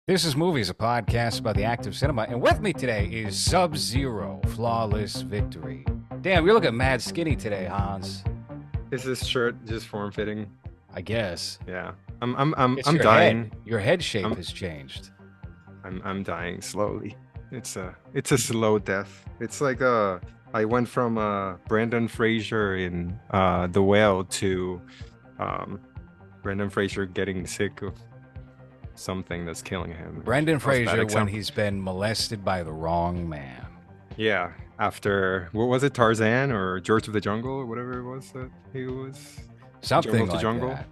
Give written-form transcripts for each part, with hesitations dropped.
This is Movies, a podcast about the act of cinema, and with me today is Sub-Zero, Flawless Victory. Damn, you're looking mad skinny today, Hans. Is this shirt just form fitting? I guess. Yeah. I'm It's your dying. head. Your head shape I'm has changed. I'm dying slowly. It's a slow death. It's like I went from Brandon Fraser in The Whale to um Brandon Fraser getting sick of something that's killing him. Brendan That was a bad Fraser when example. he's been molested by the wrong man. Yeah. After what was it, Tarzan or George of the Jungle or whatever it was that he was? Something Jungle to like Jungle? that.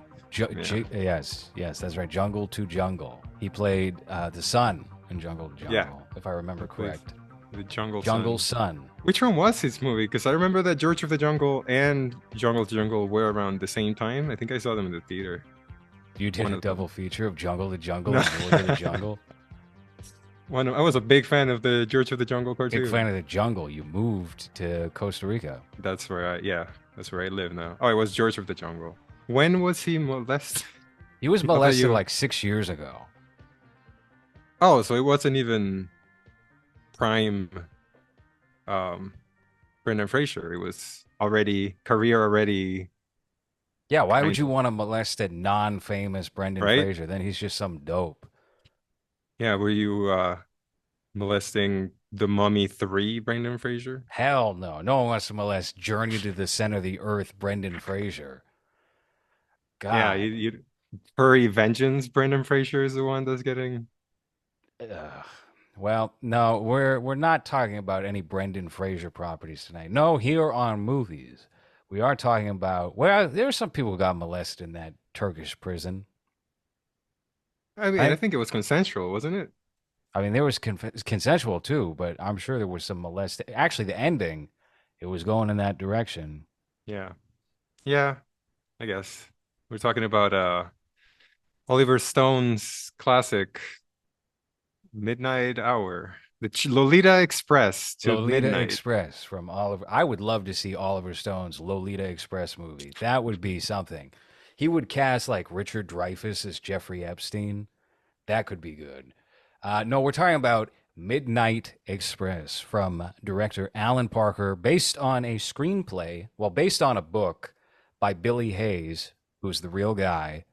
Yeah. Yes, that's right. Jungle to Jungle. He played the son in Jungle to Yeah. Jungle, if I remember He plays correct. the Jungle Jungle Son. Son. Which one was his movie? Because I remember that George of the Jungle and Jungle to Jungle were around the same time. I think I saw them in the theater. You did One a of them. double feature of Jungle to Jungle No, and George of the Jungle. I was a big fan of the George of the Jungle Big cartoon. fan of the jungle. You moved to Costa Rica. That's where I live now. Oh, it was George of the Jungle. When was he molested? He was I thought molested you. like 6 years ago. Oh, so it wasn't even prime um Brendan Fraser. It was already career already Yeah, why would kind you of, want to molest a non-famous Brendan right? Fraser? Then he's just some dope. Yeah, were you molesting the Mummy 3 Brendan Fraser? Hell no. No one wants to molest Journey to the Center of the Earth Brendan Fraser. Yeah, God. Furry Vengeance, Brendan Fraser is the one that's getting. Ugh. Well, no, we're not talking about any Brendan Fraser properties tonight. No, here on movies. We are talking about, well, there were some people who got molested in that Turkish prison. I mean, I I think it was consensual, wasn't it? I mean, there was consensual too, but I'm sure there was some molest. Actually, the ending, it was going in that direction. Yeah. Yeah, I guess. We're talking about Oliver Stone's classic Midnight Hour, the Lolita Express to Lolita Midnight. Express from Oliver. I would love to see Oliver Stone's Lolita Express movie. That would be something. He would cast like Richard Dreyfuss as Jeffrey Epstein. That could be good. No, we're talking about Midnight Express from director Alan Parker, based on a screenplay, well, based on a book by Billy Hayes, who's the real guy,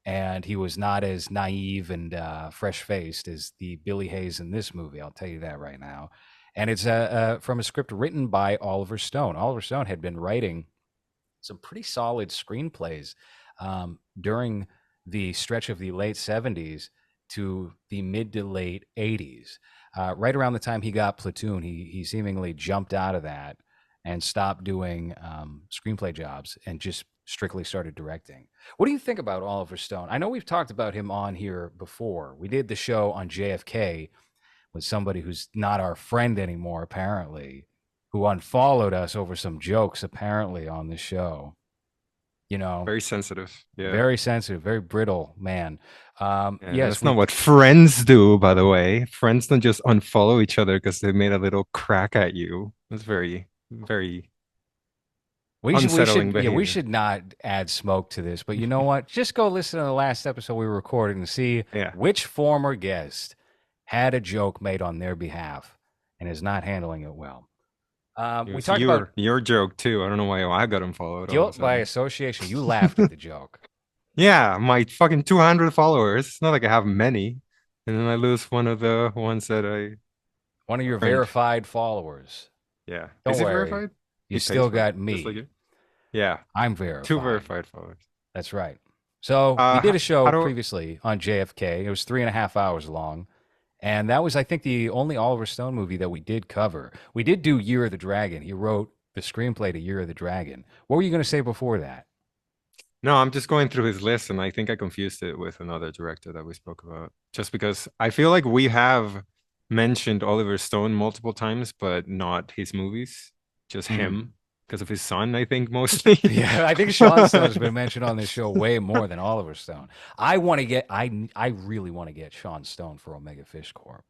and he was not as naive and fresh faced as the Billy Hayes in this movie. I'll tell you that right now. And it's from a script written by Oliver Stone. Oliver Stone had been writing some pretty solid screenplays during the stretch of the late 70s to the mid to late 80s. Right around the time he got Platoon, he seemingly jumped out of that and stopped doing screenplay jobs and just strictly started directing. What do you think about Oliver Stone? I know we've talked about him on here before. We did the show on JFK with somebody who's not our friend anymore, apparently, who unfollowed us over some jokes, apparently, on the show. You know, Very sensitive. Yeah. very sensitive, very brittle man. And Yes, that's we not what friends do, by the way. Friends don't just unfollow each other because they made a little crack at you. That's very we unsettling should yeah, we behavior. should not add smoke to this. But you know what? Just go listen to the last episode we recorded and see Yeah. which former guest had a joke made on their behalf and is not handling it well. It We was talked about your joke too. I don't know why I got unfollowed all of a guilt by sudden. association. You laughed at the joke. Yeah, my fucking 200 followers. It's not like I have many. And then I lose one of the ones that I One of your earned. verified followers. Yeah. Don't Is it worry. verified? You He pays still for it, got just like me. you. Yeah. I'm Two verified. verified followers. That's right. So we did a How show do previously on JFK. It was 3.5 hours long. And that was, I think, the only Oliver Stone movie that we did cover. We did do Year of the Dragon. He wrote the screenplay to Year of the Dragon. What were you going to say before that? No, I'm just going through his list and I think I confused it with another director that we spoke about. Just because I feel like we have mentioned Oliver Stone multiple times, but not his movies, just Hmm. him because of his son, I think mostly. Yeah, I think Sean Stone's been mentioned on this show way more than Oliver Stone. I really want to get Sean Stone for Omega Fish Corp.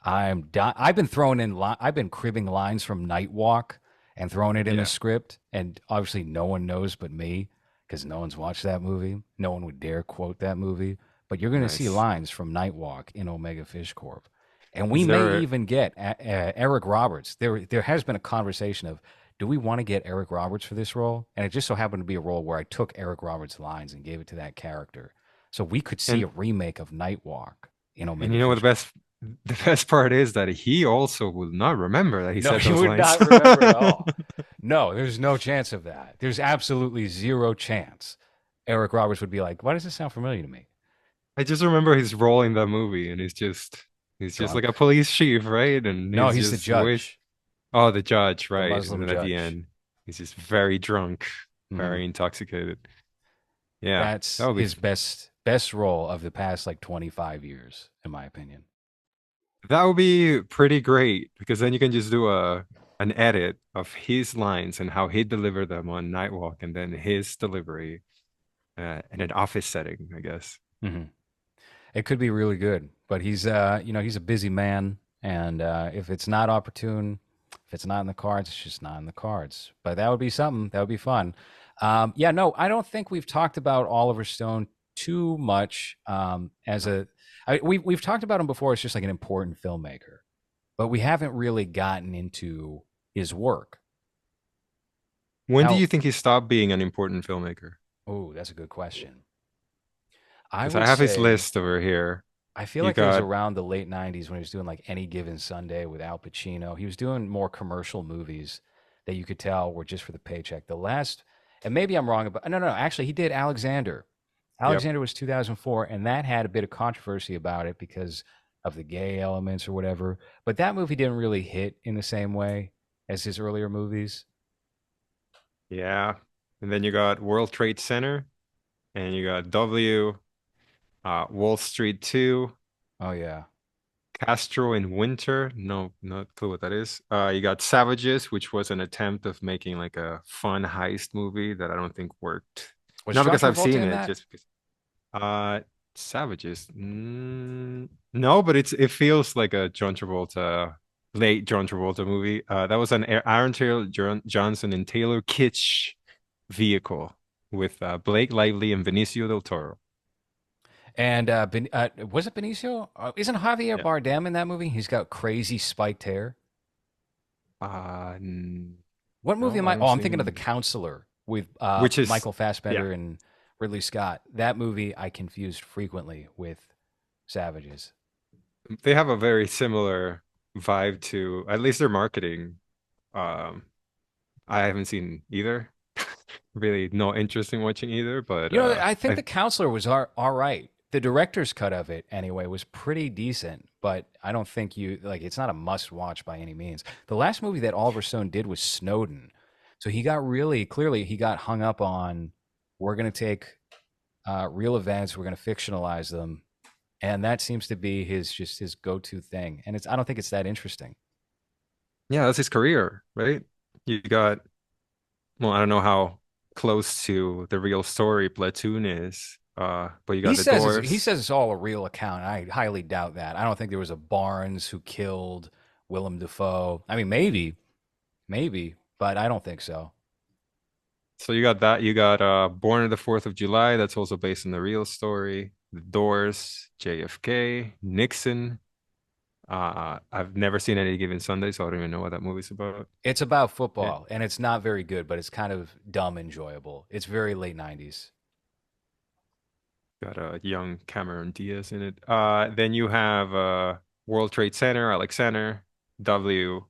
I've been throwing in I've been cribbing lines from Night Walk and throwing it in the Yeah. script, and obviously no one knows but me because no one's watched that movie. No one would dare quote that movie. but you're going to see Nice. lines from Nightwalk in Omega Fish Corp. And we Is may there even get Eric Roberts. There has been a conversation of, do we want to get Eric Roberts for this role? And it just so happened to be a role where I took Eric Roberts' lines and gave it to that character. So we could see and a remake of Nightwalk in and Omega you know what Fish Corp. the best part is that he also will not remember that he No, said he those would lines. not remember at all. No, there's no chance of that. There's absolutely zero chance. Eric Roberts would be like, "Why does this sound familiar to me?" I just remember his role in that movie, and he's just like Drunk. a police chief, right? And No, he's he's the just way judge, oh, the judge, the right? And Muslim then at the judge. end, he's just very drunk, Hmm. very intoxicated. Yeah, that That's would be his best role of the past like 25 years, in my opinion. that would be pretty great because then you can just do a an edit of his lines and how he delivered them on Nightwalk, and then his delivery in an office setting, I guess. Hmm. It could be really good, but he's a busy man, and if it's not opportune, if it's not in the cards, it's just not in the cards. But that would be something. That would be fun. Yeah, no, I don't think we've talked about Oliver Stone too much as No. a. We've talked about him before. It's just like an important filmmaker, but we haven't really gotten into his work. When do Now, you think he stopped being an important filmmaker? oh, that's a good question. I Because I would have his say list over here. I feel You like it was got, around the late 90s when he was doing like Any Given Sunday with Al Pacino. He was doing more commercial movies that you could tell were just for the paycheck. The last, and maybe I'm wrong about, no, no, actually, he did Alexander. yep, Alexander was 2004, and that had a bit of controversy about it because of the gay elements or whatever. But that movie didn't really hit in the same way as his earlier movies. yeah. And then you got World Trade Center, and you got W, Wall Street 2, Oh, yeah. Castro in Winter. No, not clue what that is. You got Savages, which was an attempt of making like a fun heist movie that I don't think worked. Was Not John because I've Travolta seen in it, that? just because. Savages. No, but it feels like a John Travolta, late John Travolta movie. That was an Aaron Taylor Johnson and Taylor Kitsch vehicle with Blake Lively and Benicio del Toro. And was it Benicio? Isn't Javier Yeah. Bardem in that movie? He's got crazy spiked hair. Uh, n- What movie no, am I I? don't Oh, I'm see thinking of The him. Counselor with Which is, Michael yeah, Fassbender and Ridley Scott. That movie I confused frequently with Savages. they have a very similar vibe to at least their marketing. Um, I haven't seen either. Really, no interest in watching either, but I think I The Counselor was all right. The director's cut of it, anyway, was pretty decent, but I don't think you like. It's not a must watch by any means. The last movie that Oliver Stone did was Snowden, so he got really clearly he got hung up on. We're going to take real events, we're going to fictionalize them, and that seems to be his go-to thing. And it's I don't think it's that interesting. yeah, that's his career, right? You got, well, I don't know how close to the real story Platoon is, but you got the He Doors. says it's all a real account. I highly doubt that. I don't think there was a Barnes who killed Willem Dafoe. I mean, maybe, but I don't think so. So you got that. You got Born on the 4th of July. That's also based on the real story. The Doors, JFK, Nixon. I've never seen Any Given Sunday, so I don't even know what that movie's about. It's about Yeah. football, and it's not very good, but it's kind of dumb enjoyable. It's very late '90s. Got a young Cameron Diaz in it. Then you have World Trade Center, Alexander, W.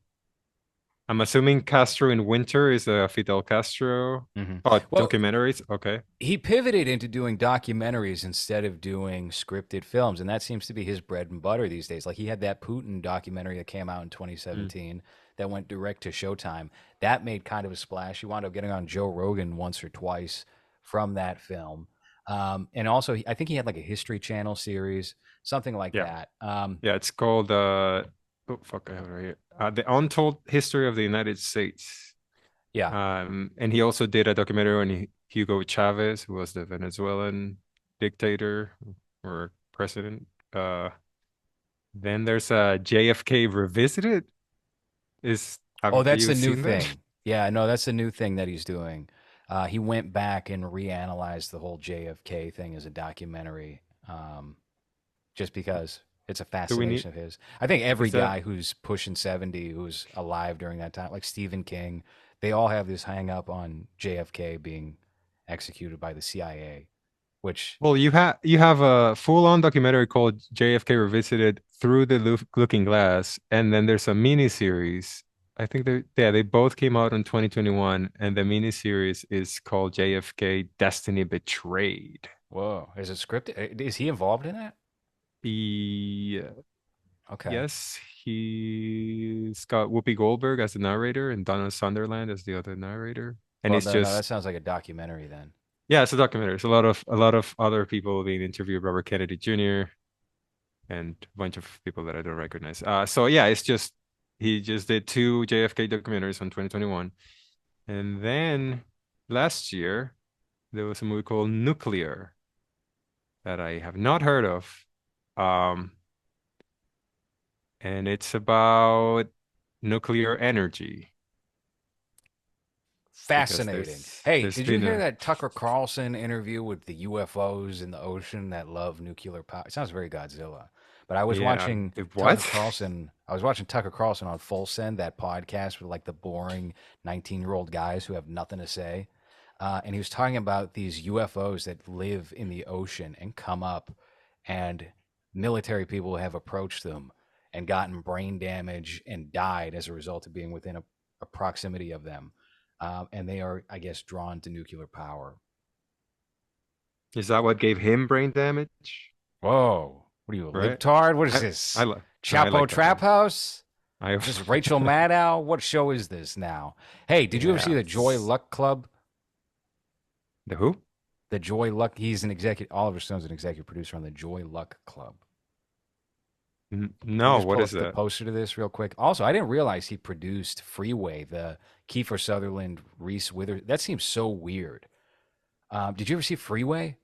I'm assuming Castro in Winter is a Fidel Castro. Hmm. Oh, Well, documentaries. Okay. he pivoted into doing documentaries instead of doing scripted films, and that seems to be his bread and butter these days. Like he had that Putin documentary that came out in Mm. 2017 that went direct to Showtime. That made kind of a splash. He wound up getting on Joe Rogan once or twice from that film. And also, I think he had like a History Channel series, something like Yeah. that. Yeah, it's called oh fuck, I have it right here. The Untold History of the United States. Yeah. And he also did a documentary on Hugo Chavez, who was the Venezuelan dictator or president. Then there's JFK Revisited. Oh, Have that's you the new seen that? thing. Yeah, no, that's the new thing that he's doing. He went back and reanalyzed the whole JFK thing as a documentary. um, just because it's a Do we need? fascination of his. I think every Is that guy who's pushing 70, who's alive during that time, like Stephen King, they all have this hang up on JFK being executed by the CIA, which, well? You have a full-on documentary called JFK Revisited Through the Looking Glass, and then there's a mini series. I think they both came out in 2021, and the mini series is called JFK Destiny Betrayed. whoa, is it scripted? Is he involved in it? He Okay. Yes, he's got Whoopi Goldberg as the narrator and Donna Sunderland as the other narrator. And Well, it's no, no, that just sounds like a documentary then. yeah, it's a documentary. It's a lot of other people being interviewed, Robert Kennedy Jr. and a bunch of people that I don't recognize. So yeah, it's just he just did two JFK documentaries from 2021. And then last year there was a movie called Nuclear that I have not heard of. Um, and it's about nuclear energy because Fascinating. there's Hey, there's did you been hear a that Tucker Carlson interview with the UFOs in the ocean that love nuclear power? It sounds very Godzilla. But I was yeah, watching what? Tucker Carlson on Full Send, that podcast with like the boring 19-year-old guys who have nothing to say. And he was talking about these UFOs that live in the ocean and come up, and military people have approached them and gotten brain damage and died as a result of being within a proximity of them. And they are, I guess, drawn to nuclear power. Is that what gave him brain damage? Whoa, what are you, a Right? libtard? What is I I this? like I Chapo like that Trap movie. House? I Is this Rachel Maddow? What show is this now? Hey, did you ever see yeah. the Joy Luck Club? The who? The Joy Luck. He's an executive. Oliver Stone's an executive producer on the Joy Luck Club. Let me No, just what pull is up the that? poster to this real quick. Also, I didn't realize he produced Freeway, the Kiefer Sutherland, Reese Witherspoon. That seems so weird. Did you ever see Freeway?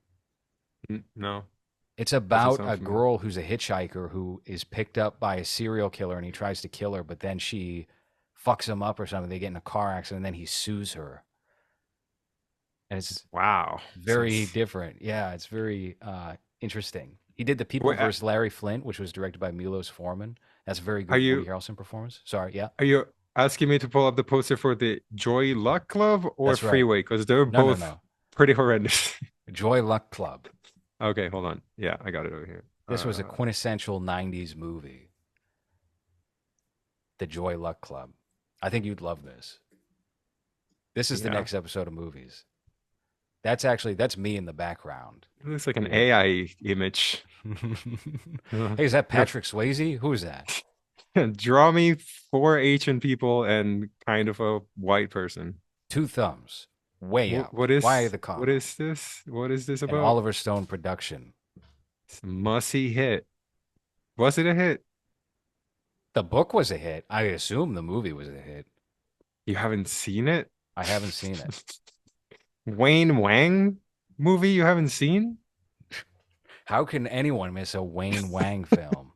No, It's doesn't about sound a familiar. girl who's a hitchhiker who is picked up by a serial killer and he tries to kill her, but then she fucks him up or something. They get in a car accident and then he sues her. And it's Wow. very Sounds different. Yeah, it's very interesting. He did The People wait, versus Larry Flint, which was directed by Milos Forman. That's a very are good Woody you Harrelson performance. Sorry, yeah, are you asking me to pull up the poster for the Joy Luck Club or that's right. Freeway? Because they're No, no, both no. pretty horrendous. Joy Luck Club. Okay, hold on. Yeah, I got it over here. This was a quintessential 90s movie, The Joy Luck Club. I think you'd love this. This is the Yeah. next episode of movies. That's me in the background. It looks like an Yeah. AI image. Hey, is that You're Patrick Swayze? Who is that? draw me four Asian people and kind of a white person. Two thumbs, way What, out. what Why is the what comma? is this? What is this An about? Oliver Stone production. It's a must-see hit. Was it a hit? The book was a hit. I assume the movie was a hit. You haven't seen it? I haven't seen it. Wayne Wang movie you haven't seen? How can anyone miss a Wayne Wang film?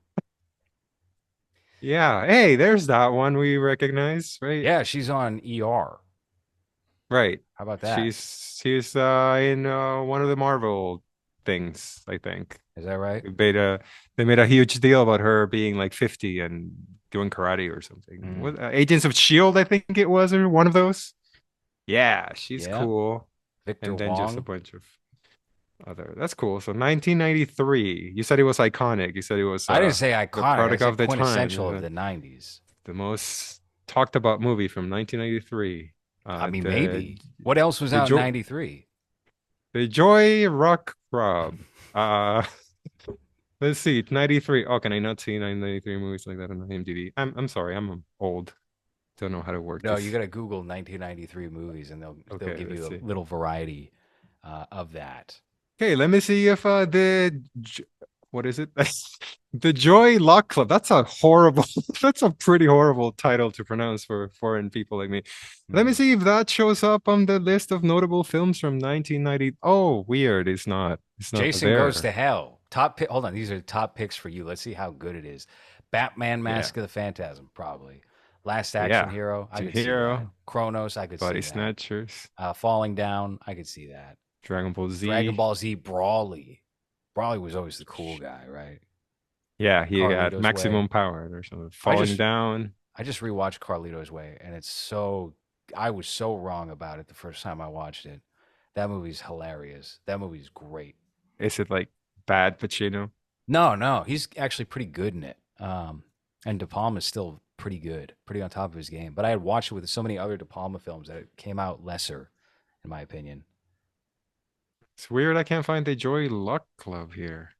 Yeah. Hey, there's that one we recognize, right? Yeah, she's on ER. Right. How about that? She's in one of the Marvel things, I think. Is that right? They made a they made a huge deal about her being like 50 and doing karate or something. Mm. What Agents of Shield, I think it was, or one of those. Yeah, she's Yeah. cool. Victor And then just a Wong. bunch of other. That's cool. So 1993. You said it was iconic. You said it was I didn't say the iconic. I product of said the time. quintessential of the 90s. The most talked about movie from 1993. I mean, The maybe. What else was the out in joy 93? the Joy Rock Club. Uh let's see, 93. Oh, can I not see 1993 movies like that on IMDb? I'm sorry, I'm old. Don't know how to work No, you this. got to Google 1993 movies, and they'll Okay, give let's you a see. little variety of that. Okay, let me see if what is it? The Joy Luck Club. That's a horrible, that's a pretty horrible title to pronounce for foreign people like me. Let me Hmm. see if that shows up on the list of notable films from 1990. Oh, weird. It's not. It's not Jason Goes there. to Hell. Top pick. Hold on, these are top picks for you. Let's see how good it is. Batman: Yeah. Mask of the Phantasm, probably. Last Action Yeah. Hero, I could see that. Hero, Chronos, I could Body see that. Snatchers, Falling Down, I could see that. Dragon Ball Dragon Z. Ball Z Brawly. Brawley was always the cool guy, right? Yeah, he had Carlito's Way. maximum power or something, I falling just down. I just rewatched Carlito's Way, and it's so I was so wrong about it the first time I watched it. That movie's hilarious. That movie's great. Is it like bad Pacino? No, no, he's actually pretty good in it. And De Palma's still pretty good, pretty on top of his game. But I had watched it with so many other De Palma films that it came out lesser, in my opinion. It's weird I can't find the Joy Luck Club here.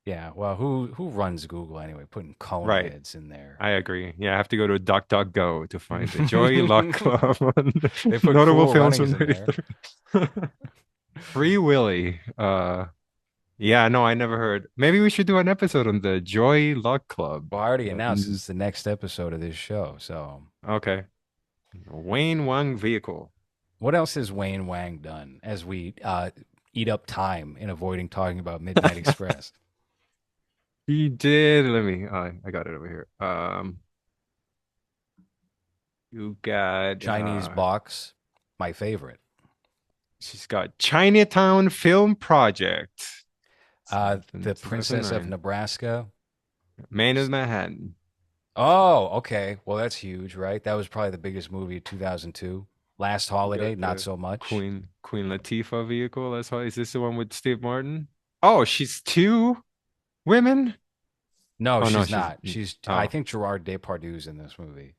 Yeah, well, who runs Google anyway? Putting cone Right. heads in there. I agree. Yeah, I have to go to DuckDuckGo to find the Joy Luck Club. They put Notable Cool films Runnings from in there. 93. Free Willy. Yeah, no, I never heard. Maybe we should do an episode on the Joy Luck Club. Well, I already announced Mm, it's the next episode of this show. So, okay. Wayne Wang Vehicle. what else has Wayne Wang done as we eat up time in avoiding talking about Midnight Express? He did. Let me. I got it over here. You got. Chinese Box, my favorite. She's got Chinatown Film Project. The Princess of 2009. Nebraska. Man of Manhattan. Oh, okay. Well, that's huge, right? That was probably the biggest movie of 2002. Last You Holiday, got not the so much. Queen Latifah vehicle. That's why. Is this the one with Steve Martin? Oh, she's two women. No, Oh no, she's she's. not. She's. I Oh, think Gerard Depardieu's in this movie.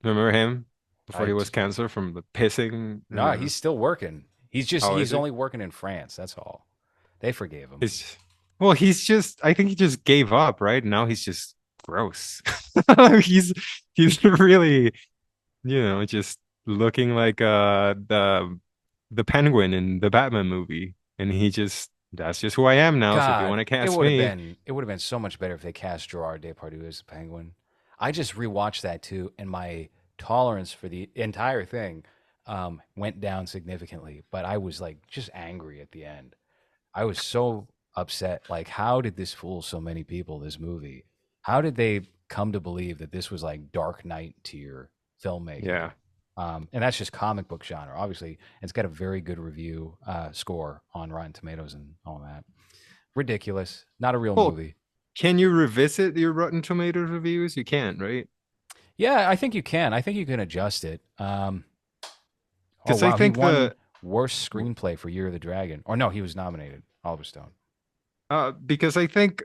remember him before I he d- was canceled from the pissing. no, he's still working. Oh, is He's he? only working in France. That's all. They forgave him. Is well, he's just. I think he just gave up. Right now, he's just gross. He's really, just looking like the Penguin in the Batman movie, and he just that's just who I am now. So if you want God, to cast me, it would have been so much better if they cast Gerard Depardieu as the Penguin. I just rewatched that too, and my tolerance for the entire thing went down significantly. But I was like just angry at the end. I was so upset. Like, how did this fool so many people? This movie, how did they come to believe that this was like Dark Knight tier filmmaking? yeah. And that's just comic book genre. Obviously, it's got a very good review score on Rotten Tomatoes and all that. Ridiculous. Not a real Well, movie. can you revisit your Rotten Tomatoes reviews? You can, right? Yeah, I think you can. I think you can adjust it. Oh Because I wow, he think won worst screenplay for Year of the Dragon. Or no, he was nominated. Oliver Stone. because I think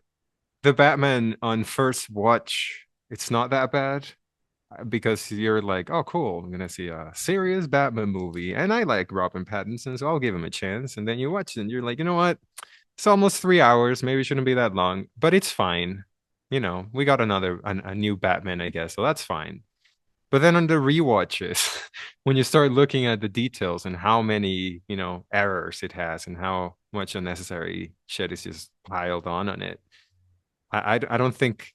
the Batman on first watch, it's not that bad. Because you're like, oh, cool, I'm gonna see a serious Batman movie, and I like Robin Pattinson, so I'll give him a chance. And then you watch it, and you're like, you know what? It's almost 3 hours. Maybe it shouldn't be that long, but it's fine. We got a new Batman, I guess, so that's fine. But then on the rewatches, when you start looking at the details and how many, errors it has and how much unnecessary shit is just piled on it, I don't think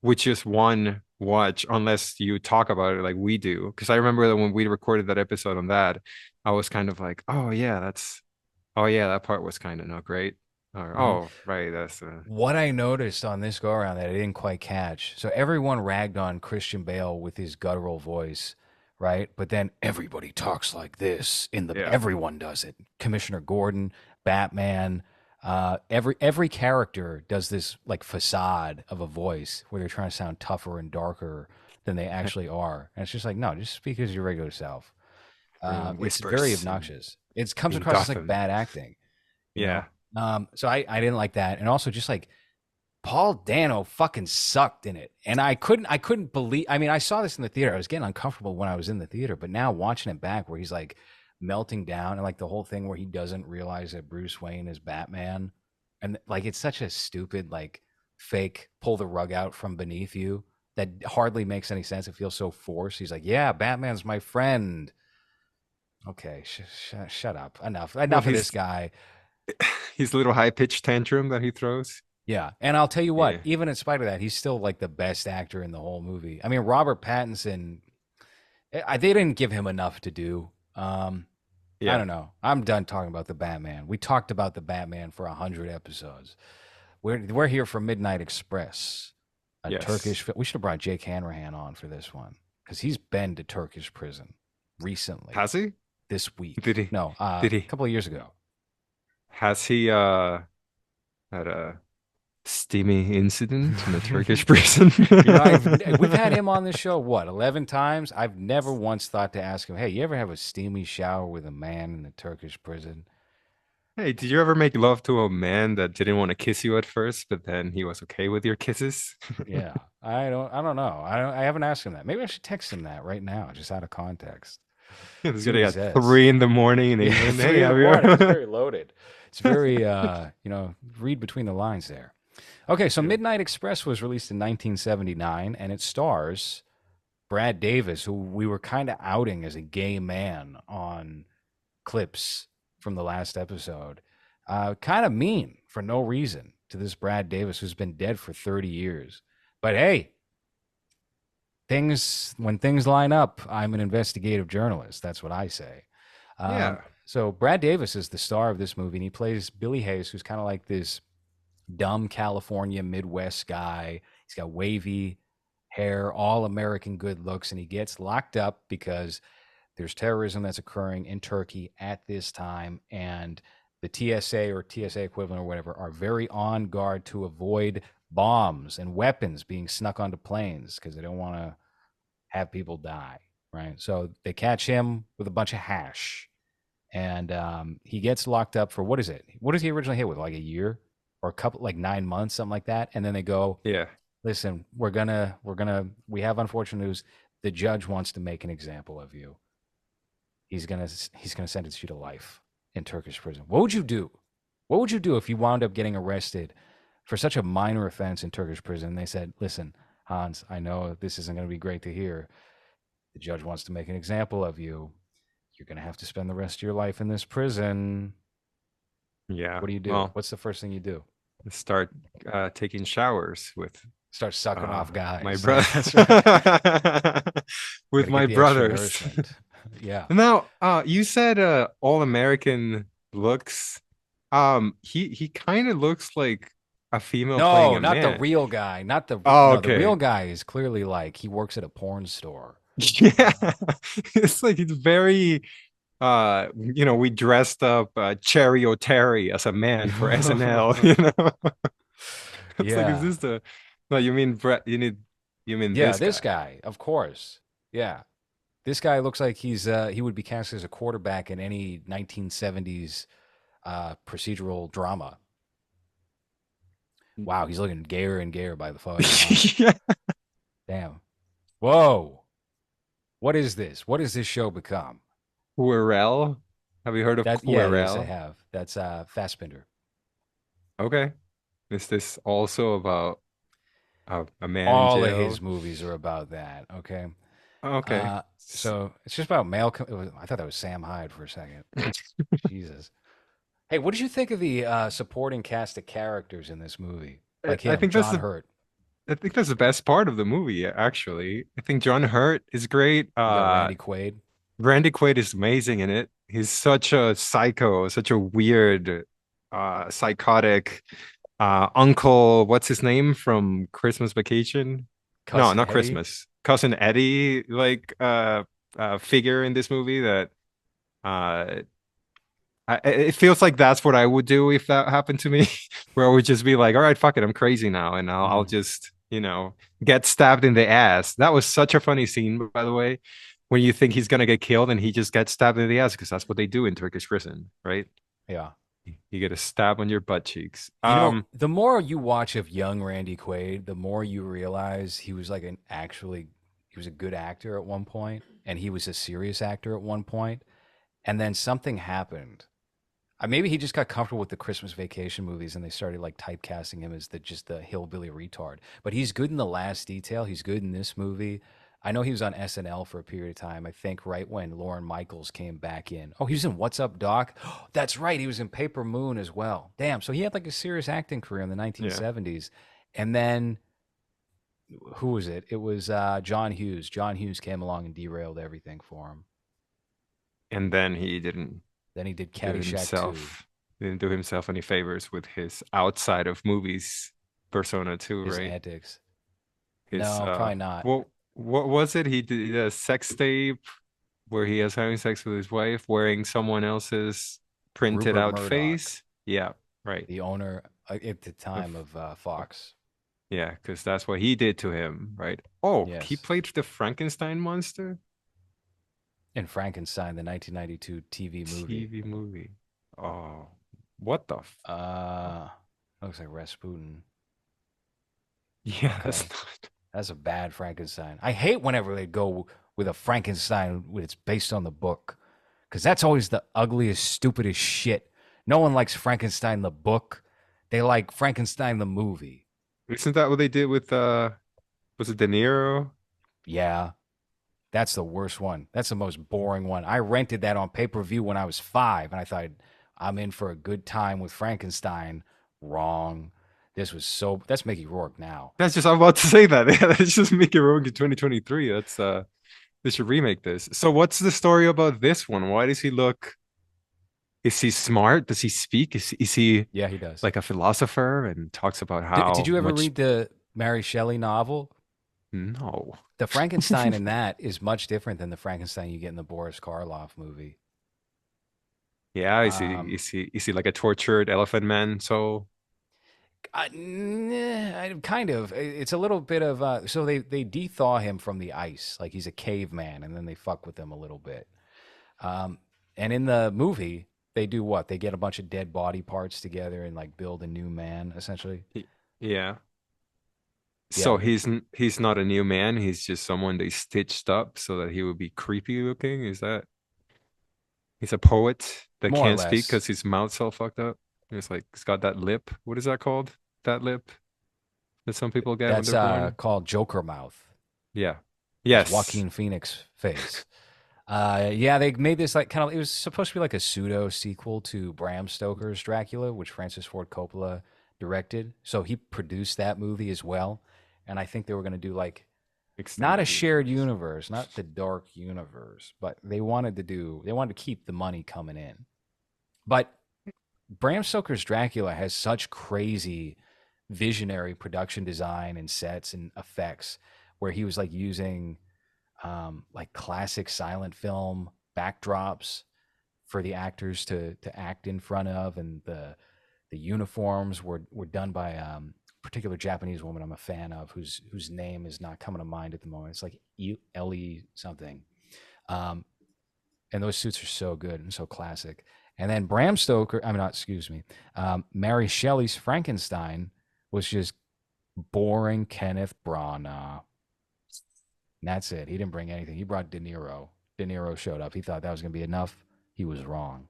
with just one watch, unless you talk about it like we do. Because I remember that when we recorded that episode on that, I was kind of like, oh yeah, that part was kind of not great. Or Mhm. oh right, that's What I noticed on this go around that I didn't quite catch. So everyone ragged on Christian Bale with his guttural voice, right? But then everybody talks like this yeah. everyone does it. Commissioner Gordon, Batman, every character does this like facade of a voice where they're trying to sound tougher and darker than they actually are. And it's just like, no, just speak as your regular self. Everyone It's very whispers obnoxious. It comes in across as like Gotham. bad acting, you know? Yeah. So I didn't like that. And also just like Paul Dano fucking sucked in it. And I couldn't believe, I mean, I saw this in the theater. I was getting uncomfortable when I was in the theater, but now watching it back where he's like melting down and like the whole thing where he doesn't realize that Bruce Wayne is Batman. And like it's such a stupid, like fake pull the rug out from beneath you that hardly makes any sense. It feels so forced. He's like, yeah, Batman's my friend. Okay, shut up. Enough. Well, Enough of this guy. his little high pitched tantrum that he throws. Yeah, and I'll tell you what, Yeah. even in spite of that, he's still like the best actor in the whole movie. I mean, Robert Pattinson, they didn't give him enough to do. I Yeah. don't know. I'm done talking about the Batman. We talked about the Batman for 100 episodes. We're here for Midnight Express, a Yes. Turkish. We should have brought Jake Hanrahan on for this one because he's been to Turkish prison recently, Has he? this Did week. he? No, Did a he? couple of years ago. Has he had a steamy incident in a Turkish prison? We've had him on this show what 11 times. I've never once thought to ask him, "Hey, you ever have a steamy shower with a man in a Turkish prison?" Hey, did you ever make love to a man that didn't want to kiss you at first, but then he was okay with your kisses? Yeah, I don't know. I haven't asked him that. Maybe I should text him that right now, just out of context. It's See what getting he at says. 3 in the morning in Yeah, England. Hey, three in the have you morning. It's ever? very loaded. It's very, read between the lines there. Okay, so Yeah. Midnight Express was released in 1979, and it stars Brad Davis, who we were kind of outing as a gay man on clips from the last episode. Kind of mean for no reason to this Brad Davis who's been dead for 30 years. But hey, things when things line up, I'm an investigative journalist. That's what I say. Yeah. So Brad Davis is the star of this movie, and he plays Billy Hayes, who's kind of like this dumb California Midwest guy. He's got wavy hair, all American good looks, and he gets locked up because there's terrorism that's occurring in Turkey at this time, and the TSA or TSA equivalent or whatever are very on guard to avoid bombs and weapons being snuck onto planes because they don't want to have people die, right? So they catch him with a bunch of hash, and he gets locked up for what is it? What does he originally hit with? Like a year or a couple, like 9 months, something like that. And then they go, Yeah. "Listen, we have unfortunate news. The judge wants to make an example of you. He's gonna sentence you to life in Turkish prison." What would you do? What would you do if you wound up getting arrested for such a minor offense in Turkish prison? And they said, "Listen, Hans, I know this isn't going to be great to hear. The judge wants to make an example of you. You're going to have to spend the rest of your life in this prison." Yeah. What do you do? Well, What's the first thing you do? start taking showers with Start sucking uh off my guys. brother. That's right. Got With to get my the extra brothers. nourishment. Yeah. Now, you said all American looks. He kind of looks like a female playing No, a not the man. real guy. Not the Oh, no. The real okay. guy is clearly like he works at a porn store. Yeah. It's like it's very we dressed up Cherry O'Terry as a man for SNL, you know. It's like, is Yeah. this the no, you mean Brett, you mean Yeah, this this guy. guy, of course. Yeah. This guy looks like he would be cast as a quarterback in any 1970s procedural drama. Wow, he's looking gayer and gayer by the photo, huh? Yeah. Damn. Whoa. What is this? What has this show become? Quirrell. Have you heard of That yeah, yes, I Quirrell? have. That's Fassbinder. Okay. Is this also about a man in All of jail? his movies are about that, okay? Okay. Uh so it's just about I thought that was Sam Hyde for a second. Jesus. Hey, what did you think of the supporting cast of characters in this movie? I Like I him, think that's John the Hurt. I think that's the best part of the movie, actually. I think John Hurt is great. You got Randy Quaid. Randy Quaid is amazing in it. He's such a psycho, such a weird, psychotic uncle. What's his name from Christmas Vacation? No, Cousin not Eddie. Christmas. Cousin Eddie, like figure in this movie that uh it feels like that's what I would do if that happened to me, where I would just be like, all right, fuck it, I'm crazy now, and I'll Mhm. just, get stabbed in the ass. That was such a funny scene, by the way, when you think he's gonna get killed and he just gets stabbed in the ass because that's what they do in Turkish prison, right? Yeah. You get a stab on your butt cheeks. You know, the more you watch of young Randy Quaid, the more you realize he was like he was a good actor at one point and he was a serious actor at one point and then something happened. Maybe he just got comfortable with the Christmas Vacation movies and they started like typecasting him as the hillbilly retard. But he's good in The Last Detail. He's good in this movie. I know he was on SNL for a period of time. I think right when Lauren Michaels came back in. Oh, he was in What's Up, Doc? That's right. He was in Paper Moon as well. Damn. So he had like a serious acting career in the Yeah, 1970s. And then who was it? It was John Hughes. John Hughes came along and derailed everything for him. and then he didn't Then he did do Caddyshack 2, himself didn't do himself any favors with his outside of movies persona too, his right? antics. His No, probably not. what was it? He did a sex tape where he is having sex with his wife wearing someone else's printed Rupert out Murdoch. face. Yeah, right. the owner at the Of, time of of Fox. yeah, because that's what he did to him, right? Oh, he Yes. played the Frankenstein monster In Frankenstein, the 1992 TV movie. TV movie. Oh, what the f Uh, looks like Rasputin. Yeah, that's Okay. not. That's a bad Frankenstein. I hate whenever they go with a Frankenstein when it's based on the book, because that's always the ugliest, stupidest shit. No one likes Frankenstein the book. They like Frankenstein the movie. Isn't that what they did with was it De Niro? Yeah, that's the worst one. That's the most boring one. I rented that on pay per view when I was 5, and I thought I'm in for a good time with Frankenstein. Wrong. This was so. That's Mickey Rourke now. That's just I'm about to say that. Yeah, that's just Mickey Rourke in 2023. That's they should remake this. So what's the story about this one? Why does he look is he smart? Does he speak? Is he Yeah, he does. like a philosopher and talks about Did how you ever much read the Mary Shelley novel? no. The Frankenstein in that is much different than the Frankenstein you get in the Boris Karloff movie. Yeah, Um, is he like a tortured elephant man? So kind of. It's a little bit of so they de-thaw him from the ice, like he's a caveman, and then they fuck with him a little bit. Um, and in the movie, they do what? They get a bunch of dead body parts together and like build a new man, essentially. he- yeah. Yeah, So he's not a new man, he's just someone they stitched up so that he would be creepy looking. Is that he's a poet that more or can't speak less. because his mouth's all fucked up? It's like he's got that lip. What is that called? That lip that some people get when That's they're born? called Joker mouth. Yeah. That's Yes. Joaquin Phoenix face. Yeah, they made this like kind of. It was supposed to be like a pseudo sequel to Bram Stoker's Dracula, which Francis Ford Coppola directed. So he produced that movie as well, and I think they were going to do like not a Extended shared universe. universe, not the dark universe, but they wanted to keep the money coming in. But Bram Stoker's Dracula has such crazy visionary production design and sets and effects where he was like using like classic silent film backdrops for the actors to act in front of, and the uniforms were done by a particular Japanese woman I'm a fan of, whose name is not coming to mind at the moment. It's like Ellie something, um, and those suits are so good and so classic. And then Bram Stoker, I mean, not excuse me, Mary Shelley's Frankenstein was just boring Kenneth Branagh. And that's it. He didn't bring anything. He brought De Niro. De Niro showed up. He thought that was going to be enough. He was wrong.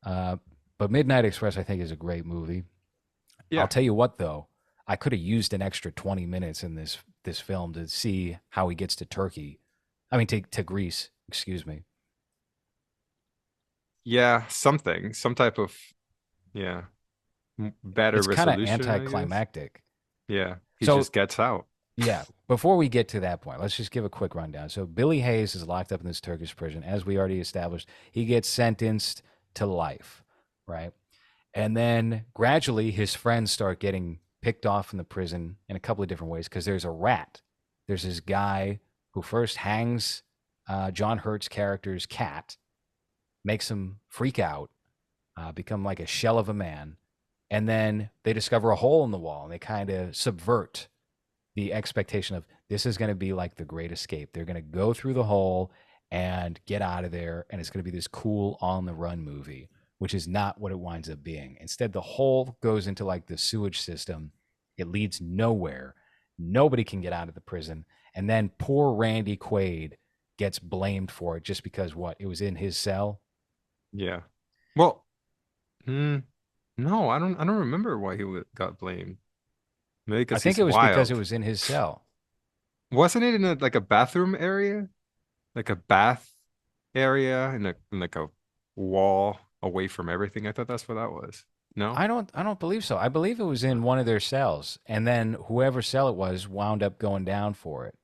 Uh, but Midnight Express, I think, is a great movie. I'll Yeah. tell you what, though, I could have used an extra 20 minutes in this film to see how he gets to Turkey. I mean, to Greece. Excuse me. Yeah, something. Some type of yeah, better It's kind of resolution, I guess. anticlimactic. Yeah. He So just gets out. yeah, before we get to that point, let's just give a quick rundown. So Billy Hayes is locked up in this Turkish prison, as we already established. He gets sentenced to life, right? And then gradually his friends start getting picked off in the prison in a couple of different ways because there's a rat. There's this guy who first hangs John Hurt's character's cat, makes him freak out, become like a shell of a man. And then they discover a hole in the wall and they kind of subvert the expectation of this is going to be like the great escape. They're going to go through the hole and get out of there, and it's going to be this cool on the run movie, which is not what it winds up being. Instead, the hole goes into like the sewage system. It leads nowhere. Nobody can get out of the prison. And then poor Randy Quaid gets blamed for it just because what? It was in his cell. Yeah. Well, hmm, no, I don't remember why got blamed. Maybe I because think he's it was because it wild. was in his cell. Wasn't it in a like a bathroom area? Like a bath area and like a wall away from everything. I thought that's what that was. No? I don't believe so. I believe it was in one of their cells, and then whoever cell it was wound up going down for it.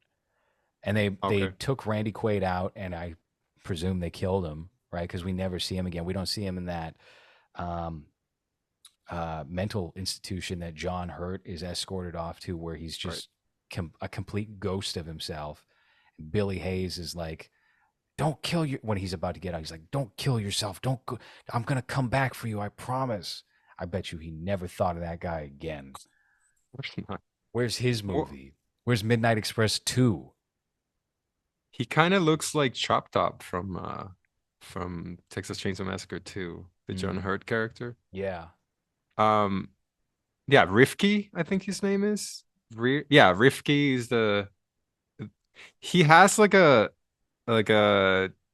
And they Okay. took Randy Quaid out, and I presume they killed him, right? Because we never see him again. We don't see him in that um, mental institution that John Hurt is escorted off to, where he's Right. just a complete ghost of himself. Billy Hayes is like, "Don't kill your." When he's about to get out, he's like, "Don't kill yourself. Don't go. I'm gonna come back for you. I promise." I bet you he never thought of that guy again. Of course not. Where's his Well, movie? Where's Midnight Express 2? he kind of looks like Chop Top from Texas Chainsaw Massacre 2, the John Mm, Hurt character. yeah. Um, yeah, Rifki, I think his name is. Yeah, Rifki is the he has like a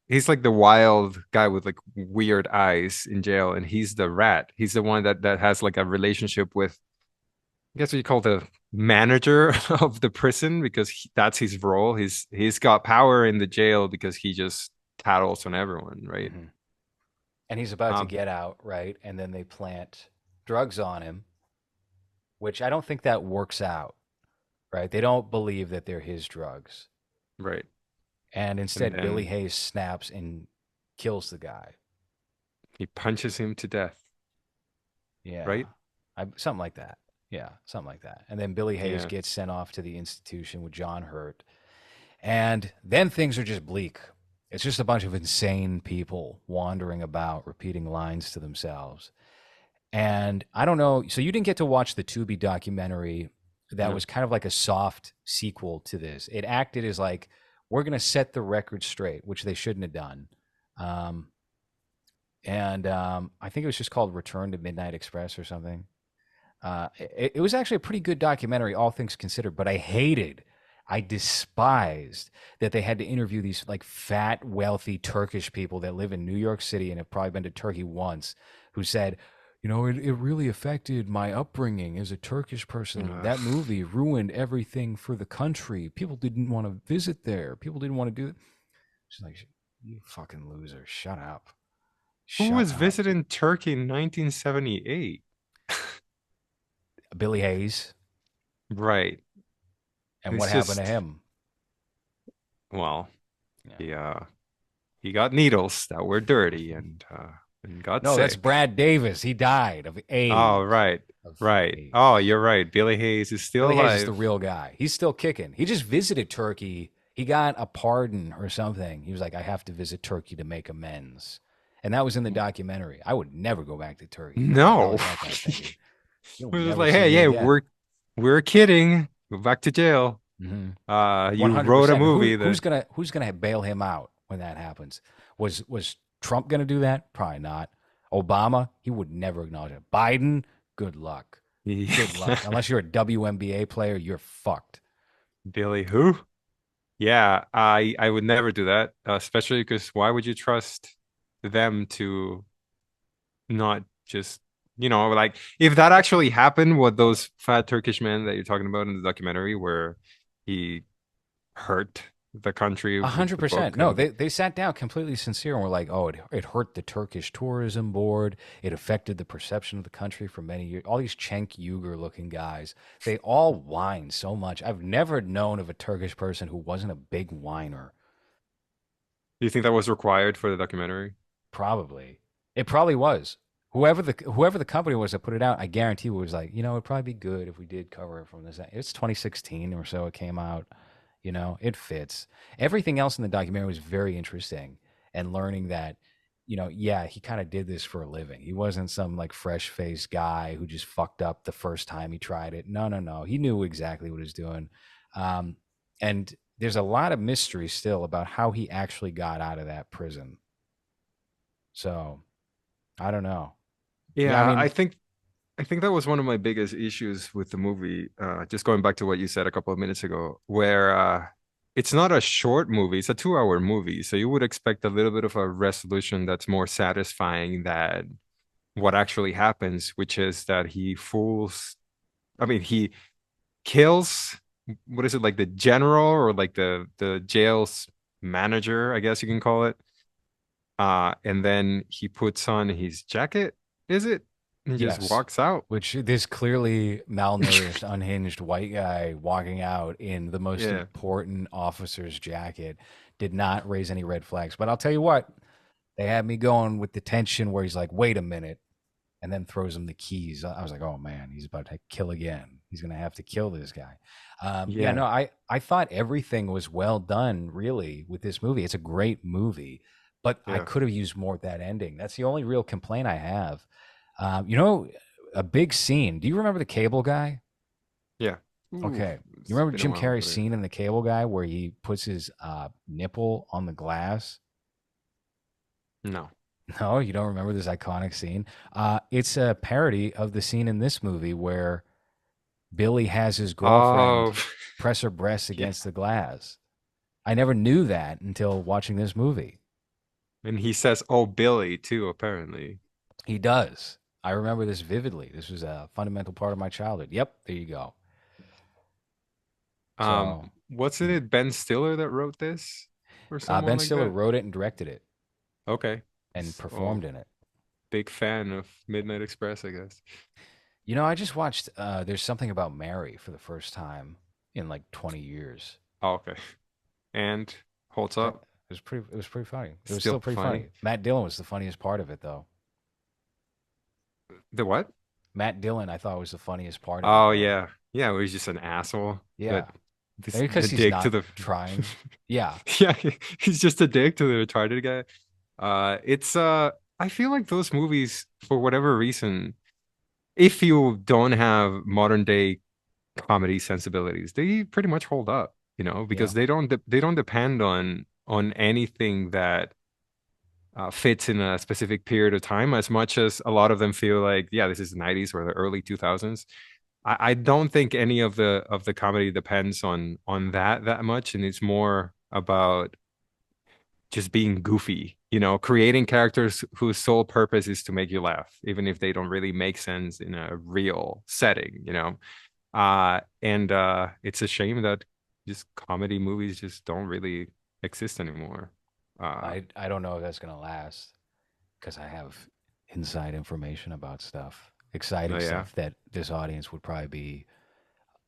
he's like the wild guy with like weird eyes in jail, and he's the rat. He's the one that has like a relationship with, I guess what you call the manager of the prison, because that's his role. He's got power in the jail because he just tattles on everyone, right? Hmm. And he's about to Um, get out, right? And then they plant drugs on him, which I don't think that works out, right? They don't believe that they're his drugs. right. And And instead, Billy then Hayes snaps and kills the guy. he punches him to death, Yeah. right? Something like that. Yeah, something like that. And then Billy Hayes Yeah. gets sent off to the institution with John Hurt. And then things are just bleak. It's just a bunch of insane people wandering about, repeating lines to themselves. And I don't know. So you didn't get to watch the Tubi documentary that No. was kind of like a soft sequel to this. It acted as like, we're going to set the record straight, which they shouldn't have done. Um, and I think it was just called Return to Midnight Express or something. It was actually a pretty good documentary, all things considered, but I despised that they had to interview these like fat, wealthy Turkish people that live in New York City and have probably been to Turkey once, who said, it really affected my upbringing as a Turkish person. Ugh. That movie ruined everything for the country. People didn't want to visit there. People didn't want to do it. She's like, you fucking loser. Shut up. Who Shut was up. visiting Turkey in 1978? Billy Hayes. Right. And what It's happened to just, him? well, Yeah. he uh he got needles that were dirty and got No, that's sick. Brad Davis. He died of Oh, AIDS. right. Of Right. Oh, AIDS. you're right. Billy Hayes is still Billy Hayes is the alive. real guy. He's still kicking. He just visited Turkey. He got a pardon or something. He was like, I have to visit Turkey to make amends. And that was in the documentary. I would never go back to Turkey. What the hell No. is that guy thinking? You'll It was never like, see hey, me yeah, again. we're kidding. Go back to jail. Mm-hmm. You wrote a 100%. movie Who's that gonna bail him out when that happens? Was Trump gonna do that? Probably not. Obama, he would never acknowledge it. Biden, good luck. Good luck. Unless you're a WNBA player, you're fucked. Billy who? Yeah, I would never do that, especially because why would you trust them to not just, like if that actually happened, what those fat Turkish men that you're talking about in the documentary, where he hurt the country A with hundred the percent. book No, and they sat down completely sincere and were like, "Oh, it hurt the Turkish tourism board. It affected the perception of the country for many years." All these Cenk Uygur looking guys, they all whine so much. I've never known of a Turkish person who wasn't a big whiner. do you think that was required for the documentary? Probably. It probably was. Whoever the company was that put it out, I guarantee was like, it'd probably be good if we did cover it from this. It's 2016 or so it came out. It fits. Everything else in the documentary was very interesting, and learning that, yeah, he kind of did this for a living. He wasn't some like fresh faced guy who just fucked up the first time he tried it. No, no, no. He knew exactly what he was doing. Um, and there's a lot of mystery still about how he actually got out of that prison. So I don't know. Yeah, I Yeah, mean, I think that was one of my biggest issues with the movie. Just going back to what you said a couple of minutes ago, where it's not a short movie, it's a 2 hour movie. So you would expect a little bit of a resolution that's more satisfying than what actually happens, which is that he kills, what is it, like the general or like the jail's manager, I guess you can call it. And then he puts on his jacket, is it? And just yes. walks out. Which this clearly malnourished, unhinged white guy walking out in the most Yeah. important officer's jacket did not raise any red flags. But I'll tell you what, they had me going with the tension where he's like, wait a minute, and then throws him the keys. I was like, oh man, he's about to kill again. He's going to have to kill this guy. Yeah, Yeah. no, I thought everything was well done, really, with this movie. It's a great movie, but I Yeah. could have used more of that ending. That's the only real complaint I have. Um, you know, a big scene. Do you remember the Cable Guy? Yeah. Ooh, Okay. You it's remember been a Jim while, Carrey's but scene in the Cable Guy where he puts his nipple on the glass? no. No, you don't remember this iconic scene? It's a parody of the scene in this movie where Billy has his Oh, girlfriend press her breast yeah. against the glass. I never knew that until watching this movie. And he says, "Oh, Billy," too, apparently. He does. I remember this vividly. This was a fundamental part of my childhood. Yep, there you go. Um, So, wasn't hmm. it Ben Stiller that wrote this or someone Ben like Stiller that? wrote it and directed it Okay. and Oh, performed in it. big fan of Midnight Express, I guess. You know, I just watched There's Something About Mary for the first time in like 20 years. Oh, okay. And holds It up. was pretty funny. It was Still still pretty funny. funny. Matt Dillon was the funniest part of it though. The what? Matt Dillon I thought was the funniest part of it Oh though. yeah. Yeah, it was just an asshole. But Yeah. this Maybe the because he's dick to not the trying. Yeah. yeah, he's just a dick to the retarded guy. It's I feel like those movies, for whatever reason, if you don't have modern day comedy sensibilities, they pretty much hold up, Yeah. because they don't depend on anything that fits in a specific period of time as much as a lot of them feel like, yeah, this is the 90s or the early 2000s. I don't think any of the comedy depends on that much, and it's more about just being goofy, creating characters whose sole purpose is to make you laugh, even if they don't really make sense in a real setting. And it's a shame that just comedy movies just don't really exist anymore. Uh, I don't know if that's gonna last because I have inside information about stuff, exciting but yeah, stuff that this audience would probably be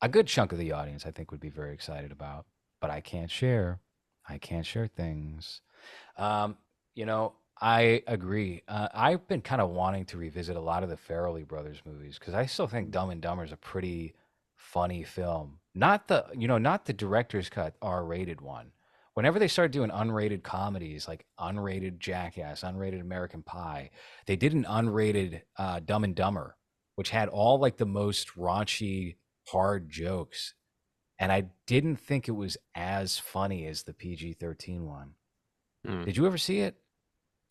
a good chunk of the audience I think would be very excited about, but I can't share. I can't share things. Um, you know, I agree. I've been kind of wanting to revisit a lot of the Farrelly brothers movies because I still think Dumb and Dumber is a pretty funny film. Not the director's cut R-rated one. Whenever they started doing unrated comedies like unrated Jackass, unrated American Pie, they did an unrated Dumb and Dumber, which had all like the most raunchy, hard jokes. And I didn't think it was as funny as the PG-13 one. mm, Did you ever see it?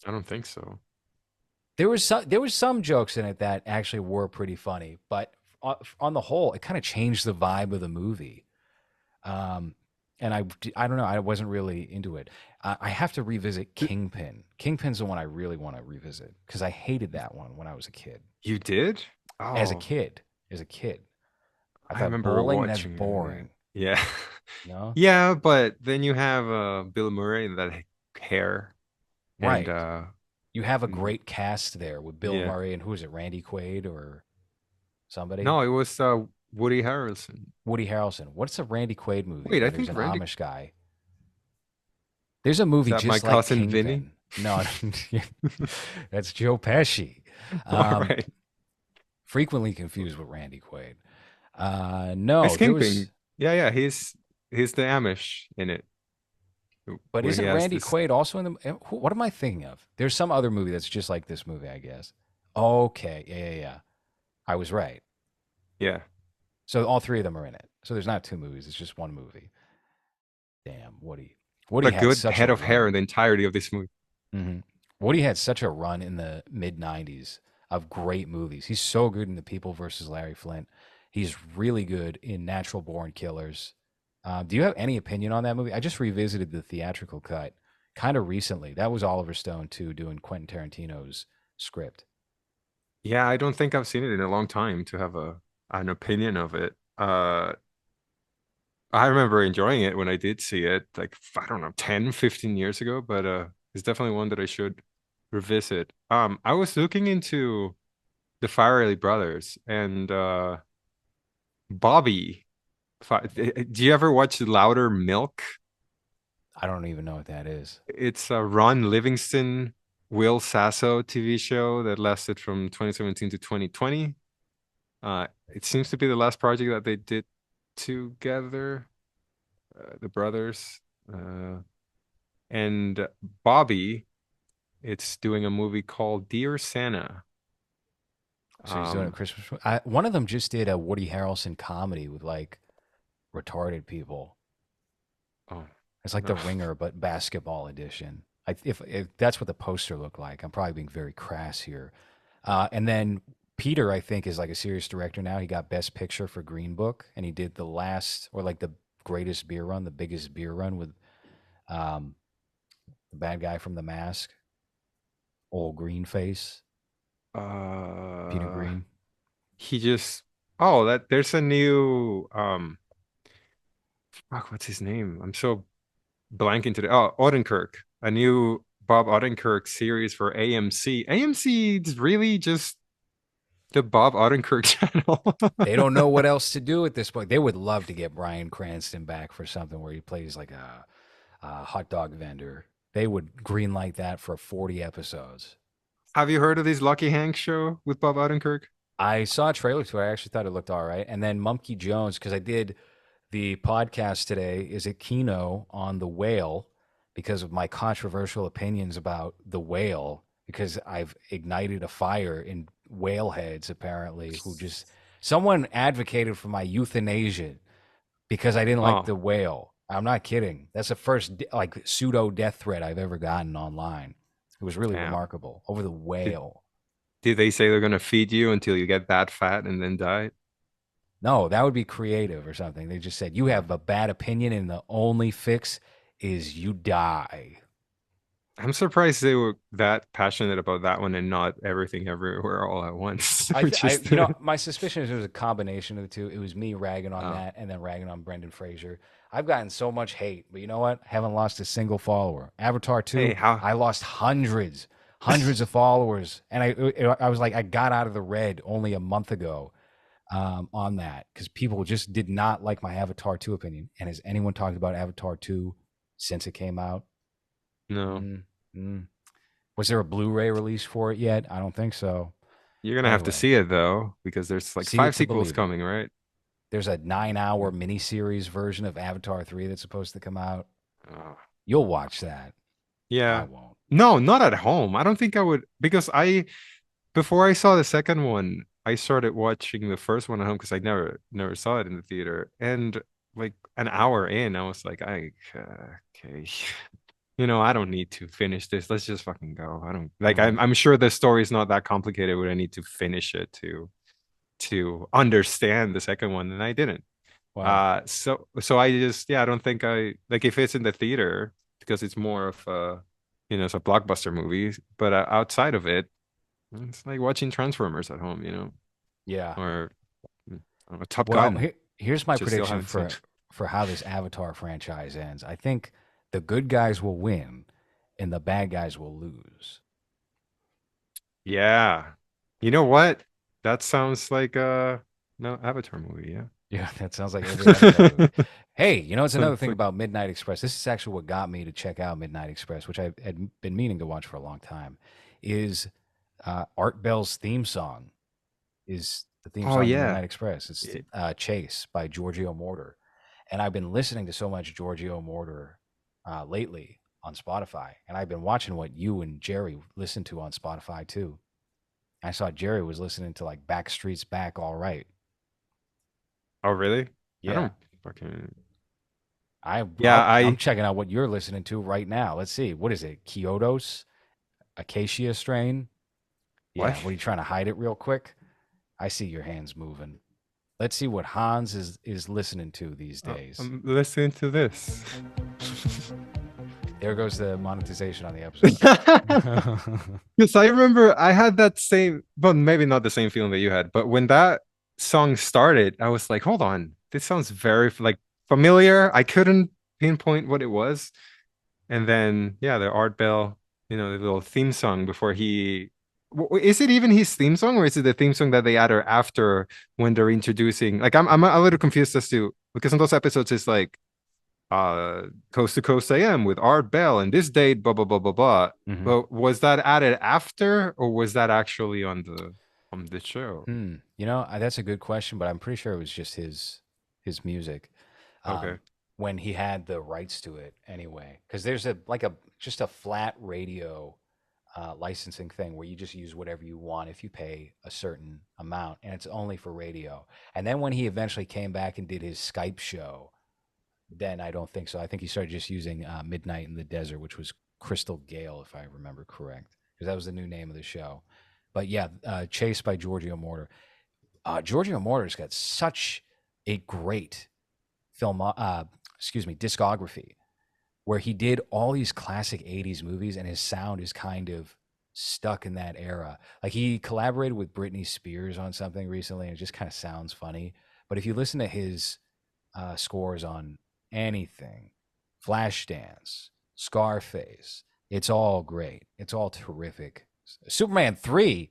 I don't think so. There was some jokes in it that actually were pretty funny, but on the whole, it kind of changed the vibe of the movie. Um, and I don't know, I wasn't really into it. I have to revisit Th- Kingpin. Kingpin's the one I really want to revisit because I hated that one when I was a kid. You did? As a Oh, kid, as a kid, I I thought remember bowling that's watching it. boring. Yeah. No, Yeah, but then you have Bill Murray and that hair and right? You have a mm, great cast there with Bill yeah. Murray and who is it, Randy Quaid or somebody? No, it was Woody Harrelson. Woody Harrelson. What's a Randy Quaid movie Wait, I where there's think an Randy, Amish guy? There's a is movie that my just like cousin Vinny? Kingpin. No, that's Joe Pesci. All Um, right. frequently confused with Randy Quaid. No, It's there was, Kingpin. Yeah, yeah, he's the Amish in it, but where he isn't has Randy this. Quaid also in the? What am I thinking of? There's some other movie that's just like this movie, I guess. Okay, yeah. I was right. Yeah, So all three of them are in it. So there's not two movies. It's just one movie. Damn, Woody. Woody a had good such a head of hair in run. the entirety of this movie. Hmm. Woody had such a run in the mid '90s of great movies. He's so good in The People versus Larry Flint. He's really good in Natural Born Killers. Do you have any opinion on that movie? I just revisited the theatrical cut kind of recently. That was Oliver Stone too, doing Quentin Tarantino's script. Yeah, I don't think I've seen it in a long time to have a an opinion of it. I remember enjoying it when I did see it, like, I don't know, 10, 15 years ago, but it's definitely one that I should revisit. I was looking into the Farrelly brothers and Bobby. Do you ever watch Louder Milk? I don't even know what that is. It's a Ron Livingston, Will Sasso TV show that lasted from 2017 to 2020. It seems to be the last project that they did together, the brothers. Uh, and Bobby, it's doing a movie called Dear Santa. So he's doing a Um, Christmas. One of them just did a Woody Harrelson comedy with like retarded people. oh It's like no. The Ringer, but basketball edition. If that's what the poster looked like, I'm probably being very crass here. And then Peter, I think, is like a serious director now. He got Best Picture for Green Book, and he did the last or like the greatest beer run, the biggest beer run with um, the bad guy from The Mask, old green face, Peter Uh, Green. he just oh that there's a new fuck, what's his name? I'm so blanking today. Oh, Odenkirk, a new Bob Odenkirk series for AMC. AMC is really just the Bob Odenkirk channel. They don't know what else to do at this point. They would love to get Bryan Cranston back for something where he plays like a hot dog vendor. They would greenlight that for 40 episodes. Have you heard of this Lucky Hank show with Bob Odenkirk? I saw a trailer to it. I actually thought it looked all right. And then Mumkey Jones, because I did the podcast today, is at Kino on the whale because of my controversial opinions about the whale, because I've ignited a fire in whale heads, apparently, who just someone advocated for my euthanasia because I didn't like Oh, the whale. I'm not kidding. That's the first like pseudo death threat I've ever gotten online. It was really damn. remarkable over the Did, whale. did they say they're gonna feed you until you get that fat and then die? No, that would be creative or something. They just said you have a bad opinion and the only fix is you die. I'm surprised they were that passionate about that one and not everything everywhere all at once, which is the My suspicion is it was a combination of the two. It was me ragging on oh. that and then ragging on Brendan Fraser. I've gotten so much hate, but you know what? I haven't lost a single follower. Avatar Hey, 2, how I lost hundreds of followers. And I was like, I got out of the red only a month ago on that because people just did not like my Avatar 2 opinion. And has anyone talked about Avatar 2 since it came out? no. Mm, mm. Was there a Blu-ray release for it yet? I don't think so. You're gonna have to Anyway, see it though, because there's like see it five to sequels believe it. coming, right? There's a 9 hour Yeah. miniseries version of Avatar 3 that's supposed to come out. Oh, You'll watch that. I yeah. won't. No, not at home. I don't think I would because I before I saw the second one, I started watching the first one at home because I never saw it in the theater. And like an hour in, I was like, okay, I don't need to finish this. Let's just fucking go. I don't like. Mm-hmm. I'm sure the story's not that complicated. Would I need to finish it to understand the second one? And I didn't. Wow. So I just I don't think I like if it's in the theater because it's more of a it's a blockbuster movie. But outside of it. It's like watching Transformers at home, Yeah. or Top Well, Gun, here's my which I still prediction haven't seen. for how this Avatar franchise ends. I think the good guys will win and the bad guys will lose. Yeah. You know what? That sounds like a no Avatar movie, yeah. Yeah, that sounds like every Avatar movie. Hey, you know, it's another Sounds thing like about Midnight Express. This is actually what got me to check out Midnight Express, which I had been meaning to watch for a long time. Is Art Bell's theme song is the theme oh song to yeah. Midnight Express. It's Eh, Chase by Giorgio Mortar, and I've been listening to so much Giorgio Mortar lately on Spotify, and I've been watching what you and Jerry listen to on Spotify too. I saw Jerry was listening to like Backstreet's Back All Right. Oh really? I Yeah, don't fucking yeah, I'm I checking out what you're listening to right now. Let's see. What is it? Kyoto's Acacia strain? what? Yeah, what are you trying to hide it real quick? I see your hands moving. Let's see what Hans is listening to these days. I'm listening to this. There goes the monetization on the episode. Because I remember I had that same, but maybe not the same feeling that you had. But when that song started, I was like, hold on, this sounds very like familiar. I couldn't pinpoint what it was. And then, yeah, the Art Bell, the little theme song before is it even his theme song or is it the theme song that they add or after when they're introducing? Like, I'm a little confused as to because in those episodes, it's like, Coast to Coast AM with Art Bell and this date, blah blah blah blah blah. Hmm. But was that added after, or was that actually on the show? You know, that's a good question, but I'm pretty sure it was just his music Okay. um, when he had the rights to it anyway. Because there's a just a flat radio licensing thing where you just use whatever you want if you pay a certain amount, and it's only for radio. And then when he eventually came back and did his Skype show, then I don't think so. I think he started just using Midnight in the Desert, which was Crystal Gale, if I remember correct, because that was the new name of the show. But yeah, Chased by Giorgio Mortar. Giorgio Mortar's got such a great film, discography where he did all these classic 80s movies and his sound is kind of stuck in that era. Like he collaborated with Britney Spears on something recently and it just kind of sounds funny. But if you listen to his scores on anything, Flashdance, Scarface, it's all great. It's all terrific. Superman 3,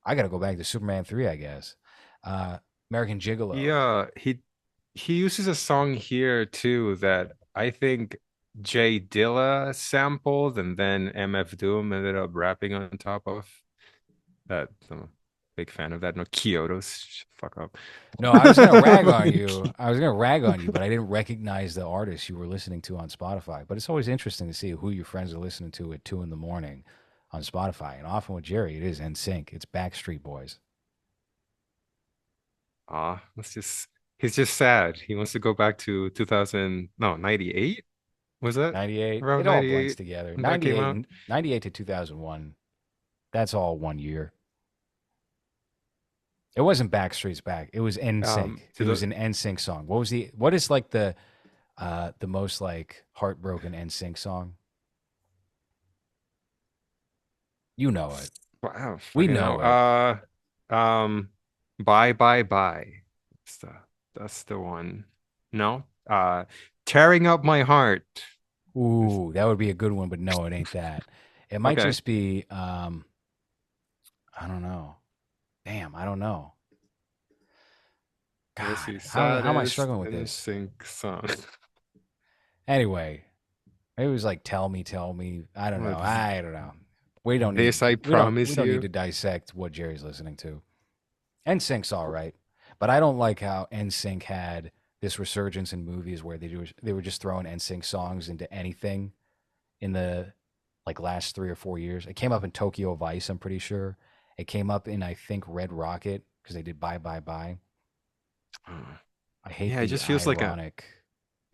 I got to go back to Superman 3, I guess. Uh, American Gigolo. Yeah, he uses a song here too that I think Jay Dilla sampled and then MF Doom ended up rapping on top of that. I'm a big fan of that. No, Kyoto's fuck up. No, I was gonna rag on you. I was gonna rag on you, but I didn't recognize the artist you were listening to on Spotify. But it's always interesting to see who your friends are listening to at 2 in the morning on Spotify. And often with Jerry, it is NSYNC. It's Backstreet Boys. Ah, let's just he's just sad. He wants to go back to 2000, no, 98? Was that 98. around It all blends 98 together. when that came out? 98 to 2001. That's all 1 year. It wasn't Backstreet's Back. It was NSYNC. To It was the an NSYNC song. What is like the most like heartbroken NSYNC song? You know it. wow, We fucking know hell. it. Um, Bye Bye Bye. That's the one. No? Tearing Up My Heart. Is- Ooh, that would be a good one, but no, it ain't that. It might Okay. just be I don't know. Damn, I don't know. Let's God, see. how am I Saddest struggling with in this? sync song. Anyway, maybe it was like tell me. I don't know. What, I don't know. this I We promise don't need you. to dissect what Jerry's listening to. NSYNC's all right, but I don't like how NSYNC had this resurgence in movies where they were just throwing NSYNC songs into anything in the like last 3 or 4 years. It came up in Tokyo Vice, I'm pretty sure. It came up in I think Red Rocket because they did Bye Bye Bye. Uh, I hate yeah, it the just feels like ironic.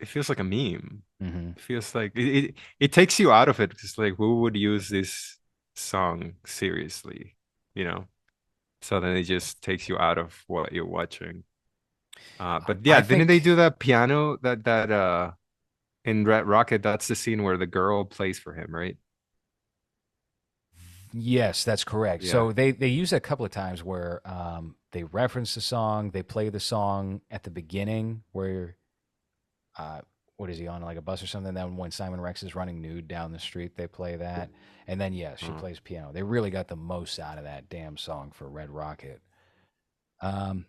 it feels like a meme. Hmm. It feels like it takes you out of it because like who would use this song seriously, you know? So then it just takes you out of what you're watching. But yeah, I didn't they think do that piano that in Red Rocket? That's the scene where the girl plays for him, right? yes, that's correct. Yeah. So they use it a couple of times where they reference the song, they play the song at the beginning where uh, what is he on like a bus or something? Then when Simon Rex is running nude down the street, they play that, and then yes, she Uh, plays piano. They really got the most out of that damn song for Red Rocket. Um,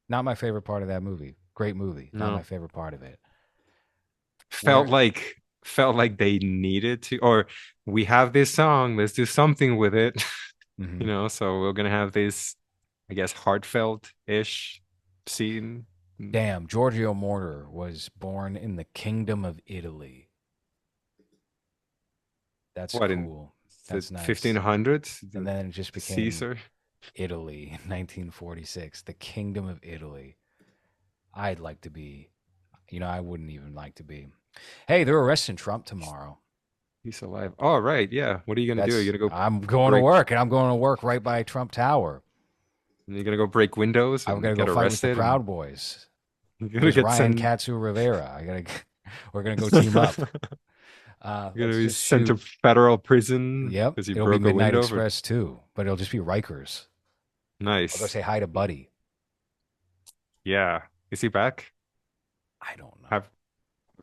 Not my favorite part of that movie. Great movie, not my no. favorite part of it. Felt Where like felt like they needed to, or we have this song, let's do something with it. mhm. So we're gonna have this, I guess, heartfelt-ish scene. Damn, Giorgio Mortar was born in the Kingdom of Italy. That's What in cool. the That's nice. 1500s? And The then it just became Caesar? Italy in 1946, the Kingdom of Italy. I'd like to be, I wouldn't even like to be. Hey, they're arresting Trump tomorrow. He's alive. Oh, right. Yeah. What are you gonna do? I'm going to Break work, and I'm going to work right by Trump Tower. you're gonna go break windows I've got and to go get fight with the arrested and Proud Boys. you're gonna There's get Ryan sent Katsu Rivera. We're gonna go team up. you're Let's gonna be just sent to shoot. federal prison Yep, because you it'll be broke a Midnight window for Express too, but it'll just be Rikers. I'll go nice. say hi to Buddy. Yeah. Is he back? I don't know. Have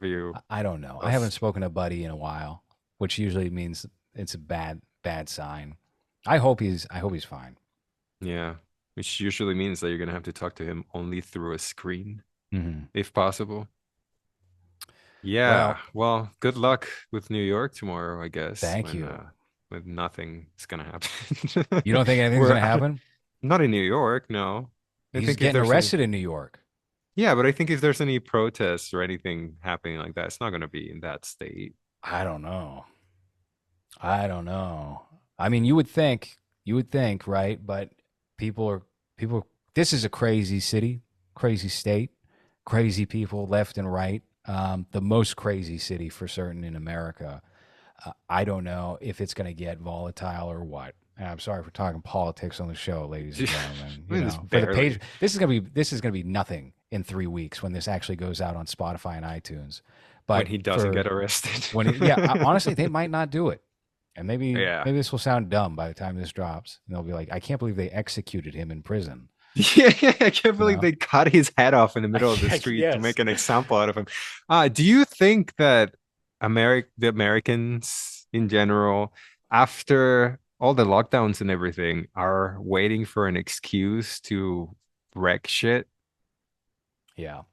you I don't know. I haven't else? spoken to Buddy in a while, which usually means it's a bad sign. I hope he's fine. Yeah. Which usually means that you're gonna have to talk to him only through a screen, Hmm. if possible. Yeah. Well, Well, good luck with New York tomorrow, I guess, thank you. when nothing is gonna happen. You don't think anything's We're gonna happen? not in New York, no. I He's think if getting there's any arrested in New York. yeah, but I think if there's any protests or anything happening like that, it's not gonna be in that state. I don't know. I don't know. I mean, you would think, right? But people are people. This is a crazy city, crazy state, crazy people left and right. The most crazy city for certain in America. I don't know if it's going to get volatile or what. And I'm sorry for talking politics on the show, ladies and I gentlemen. You mean, it's know, for the page, barely this is gonna be nothing in 3 weeks when this actually goes out on Spotify and iTunes. when But he doesn't for get arrested. when it, yeah, honestly, they might not do it, and Yeah. maybe this will sound dumb by the time this drops, and they'll be like, I can't believe they executed him in prison. Yeah, I can't You believe know? they cut his head off in the middle of the street to Yes. make an example out of him. Do you think that the Americans in general, after all the lockdowns and everything, are waiting for an excuse to wreck shit? Yeah.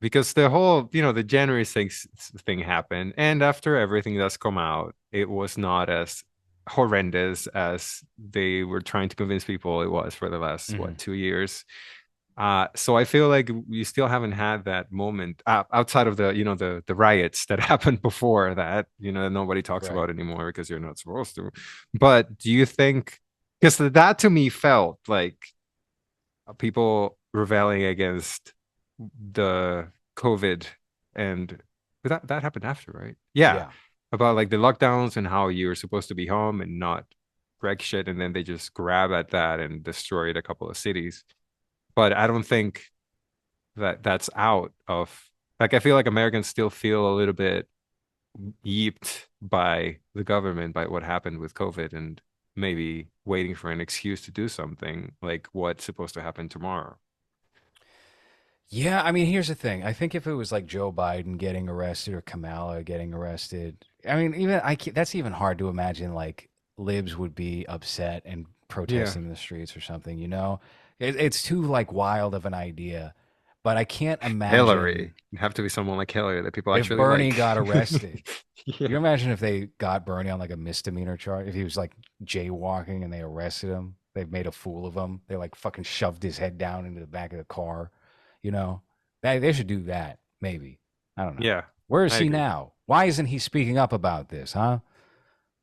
Because the whole, the January 6th thing happened, and after everything that's come out, it was not as horrendous as they were trying to convince people it was for the last, Hmm. what, 2 years. So I feel like we still haven't had that moment outside of the riots that happened before that, nobody talks Right. about anymore because you're not supposed to. But do you think, because that to me felt like people rebelling against the COVID, and but that happened after, right? Yeah, Yeah. about like the lockdowns and how you're supposed to be home and not wreck shit, and then they just grab at that and destroyed a couple of cities. But I don't think that's out of, like, I feel like Americans still feel a little bit yeeped by the government by what happened with COVID, and maybe waiting for an excuse to do something like what's supposed to happen tomorrow. Yeah, I mean, here's the thing. I think if it was like Joe Biden getting arrested or Kamala getting arrested, I mean, that's even hard to imagine. Like libs would be upset and Yeah. protesting in the streets or something. You know, it's too like wild of an idea. But I can't Hillary. imagine It'd have to be someone like Hillary that people if actually Bernie like. got arrested. Yeah. You imagine if they got Bernie on like a misdemeanor charge, if he was like jaywalking and they arrested him, they made a fool of him. They like fucking shoved his head down into the back of the car. You know, they should do that. Maybe. I don't know. Yeah, Where is I he agree. now? Why isn't he speaking up about this, huh?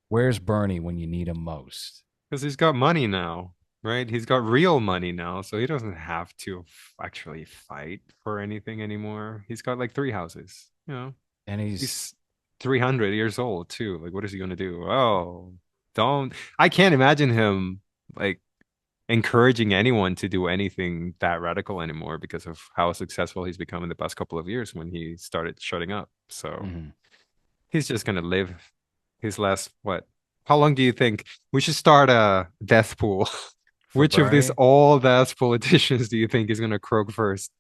Where's Bernie when you need him most? Because he's got money now, right? He's got real money now, so he doesn't have to actually fight for anything anymore. He's got like three houses, And he's He's 300 years old too. Like, what is he gonna do? Oh, don't. I can't imagine him like encouraging anyone to do anything that radical anymore because of how successful he's become in the past couple of years when he started shutting up. So mhm, he's just gonna live his last, what? How long do you think we should start a death pool? for Which of these Bernie, old ass politicians do you think is gonna croak first?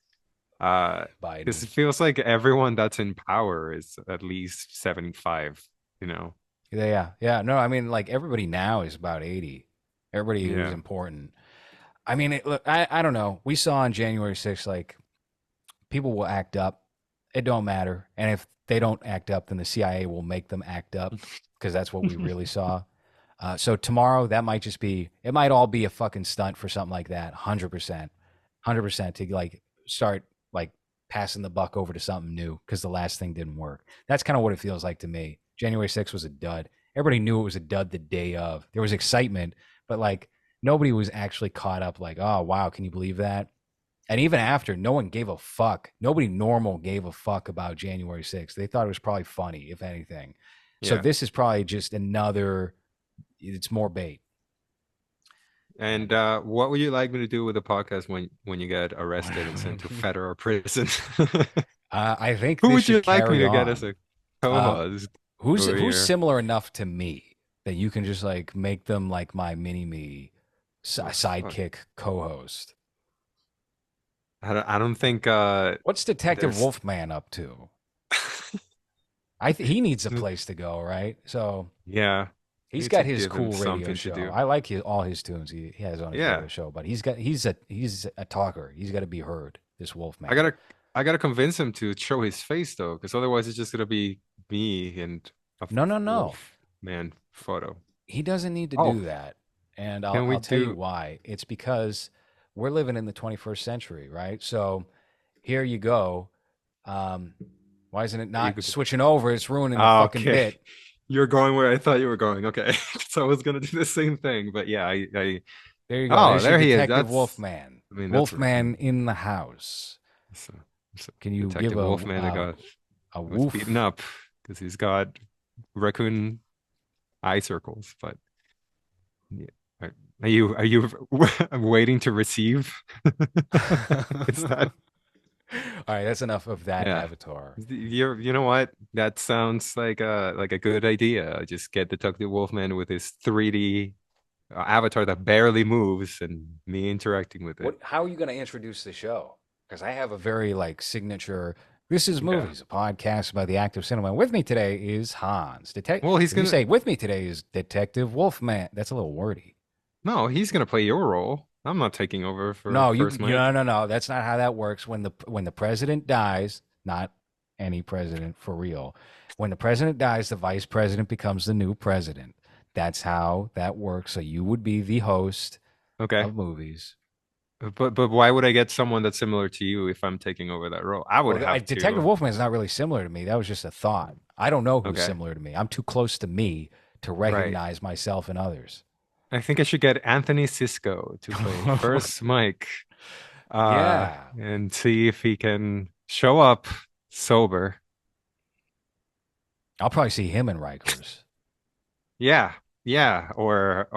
Because Biden. it feels like everyone that's in power is at least 75, you know? Yeah, yeah. No, I mean, like everybody now is about 80. Everybody who's Yeah. important. I mean, look, I don't know. We saw on January 6th, like people will act up. It don't matter. And if they don't act up, then the CIA will make them act up because that's what we really saw. So tomorrow, that might just be, it might all be a fucking stunt for something like that. 100%. 100% to like start like passing the buck over to something new because the last thing didn't work. That's kind of what it feels like to me. January 6th was a dud. Everybody knew it was a dud the day of. There was excitement, but like nobody was actually caught up like, oh, wow, can you believe that? And even after, no one gave a fuck. Nobody normal gave a fuck about January 6th. They thought it was probably funny, if anything. So Yeah. this is probably just another, it's more bait. And And what would you like me to do with the podcast when you get arrested and sent to federal prison? I think Who this would you should like me carry to get as on. a Uh, co-host over who's here? similar enough to me that you can just like make them like my mini me Oh, fuck. sidekick co-host? I don't think What's Detective there's Wolfman up to? He needs a place to go, right? So yeah, he's need to got his give him cool radio something to show. do. I like all his tunes he has on his Yeah. radio show, but he's a talker. He's got to be heard. This I Wolfman. gotta I gotta convince him to show his face though, because otherwise it's just gonna be me and a No, no, no. wolf man photo. He doesn't need to Oh, do that. And can we I'll tell you do why. It's because we're living in the 21st century, right? So here you go. Um, why isn't it you not could switching over? It's ruining the ah, fucking okay. bit. You're going where I thought you were going. Okay. So I was gonna do the same thing, but yeah, I There you go. oh, There's your there he is. Detective That's Wolfman. I mean, that's Wolfman in the house. that's a, that's a Can you give Detective Wolfman that a was beaten woof? up because he's got raccoon eye circles. But yeah. Are you waiting to receive? It's that All right, that's enough of that yeah. avatar. You know what? That sounds like a good idea. Just get Detective Wolfman with his 3D avatar that barely moves and me interacting with it. What? How are you going to introduce the show? Because I have a very like signature. This is Yeah. movies, a podcast about the act of cinema. With me today is Hans. Well, he's If you gonna say with me today is Detective Wolfman, that's a little wordy. no, he's gonna play your role. I'm not taking over for No, first no, mic. no, no. That's not how that works. When the president dies, not any president for real. When the president dies, the vice president becomes the new president. That's how that works. So you would be the host Okay. of movies. But why would I get someone that's similar to you if I'm taking over that role? I would Well, have Detective to. Wolfman is not really similar to me. That was just a thought. I don't know who's Okay. similar to me. I'm too close to me to Right. recognize myself in others. I think I should get Anthony Cisco to play first Mike, Yeah, and see if he can show up sober. I'll probably see him in Rikers. Yeah, yeah, or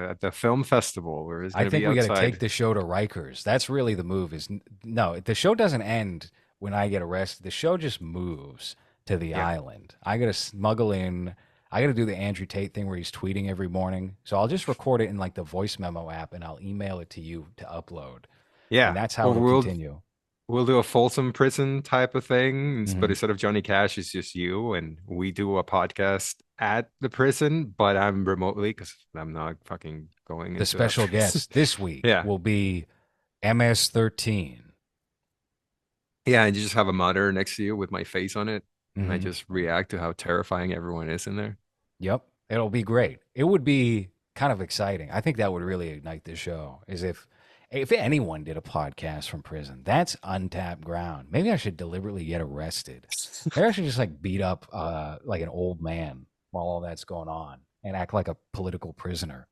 at the film festival where he's I gonna think be we got to take outside. the show to Rikers. That's really the move. No, the show doesn't end when I get arrested. The show just moves to the Yeah, island. I got to smuggle in. I got to do the Andrew Tate thing where he's tweeting every morning. So I'll just record it in like the voice memo app and I'll email it to you to upload. And yeah. that's how Or it'll continue. we'll do a Folsom Prison type of thing, but Hmm. instead of Johnny Cash, it's just you, and we do a podcast at the prison, but I'm remotely because I'm not fucking going The into that special prison. guest this week Yeah, will be MS-13. yeah, and you just have a monitor next to you with my face on it, and I Hmm. just react to how terrifying everyone is in there. Yep. It'll be great. It would be kind of exciting. I think that would really ignite the show is if anyone did a podcast from prison. That's untapped ground. Maybe I should deliberately get arrested. Maybe I should just like beat up like an old man while all that's going on and act like a political prisoner.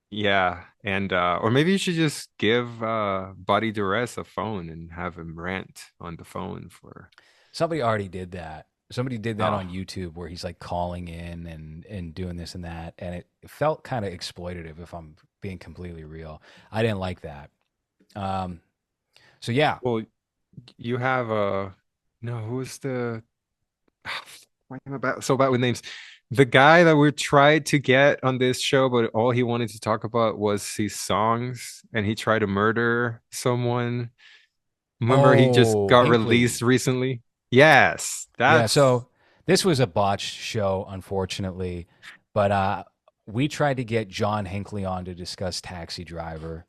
Yeah, and or maybe you should just give Buddy Duress a phone and have him rant on the phone for Somebody already did that. Somebody did that oh on YouTube where he's like calling in and doing this and that, and it felt kind of exploitative. If I'm being completely real, I didn't like that. Um, so yeah. well you have no who's the why am I so bad with names. The guy that we tried to get on this show, but all he wanted to talk about was his songs, and he tried to murder someone. Remember, he just Oh, got released Hinckley. recently. Yes, Yeah. that's So this was a botched show, unfortunately, but we tried to get John Hinckley on to discuss Taxi Driver,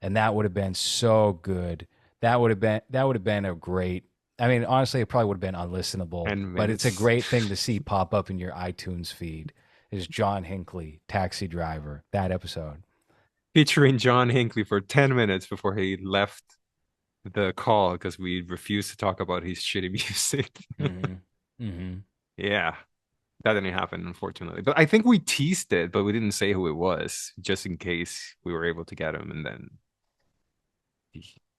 and that would have been so good. That would have been a great. I mean, honestly, it probably would have been unlistenable, 10 but it's a minutes great thing to see pop up in your iTunes feed. Is John Hinckley Taxi Driver that episode? featuring John Hinckley for 10 minutes before he left the call because we refused to talk about his shitty music. Mm-hmm. Mm-hmm. Yeah, that didn't happen, unfortunately. But I think we teased it, but we didn't say who it was, just in case we were able to get him. And then,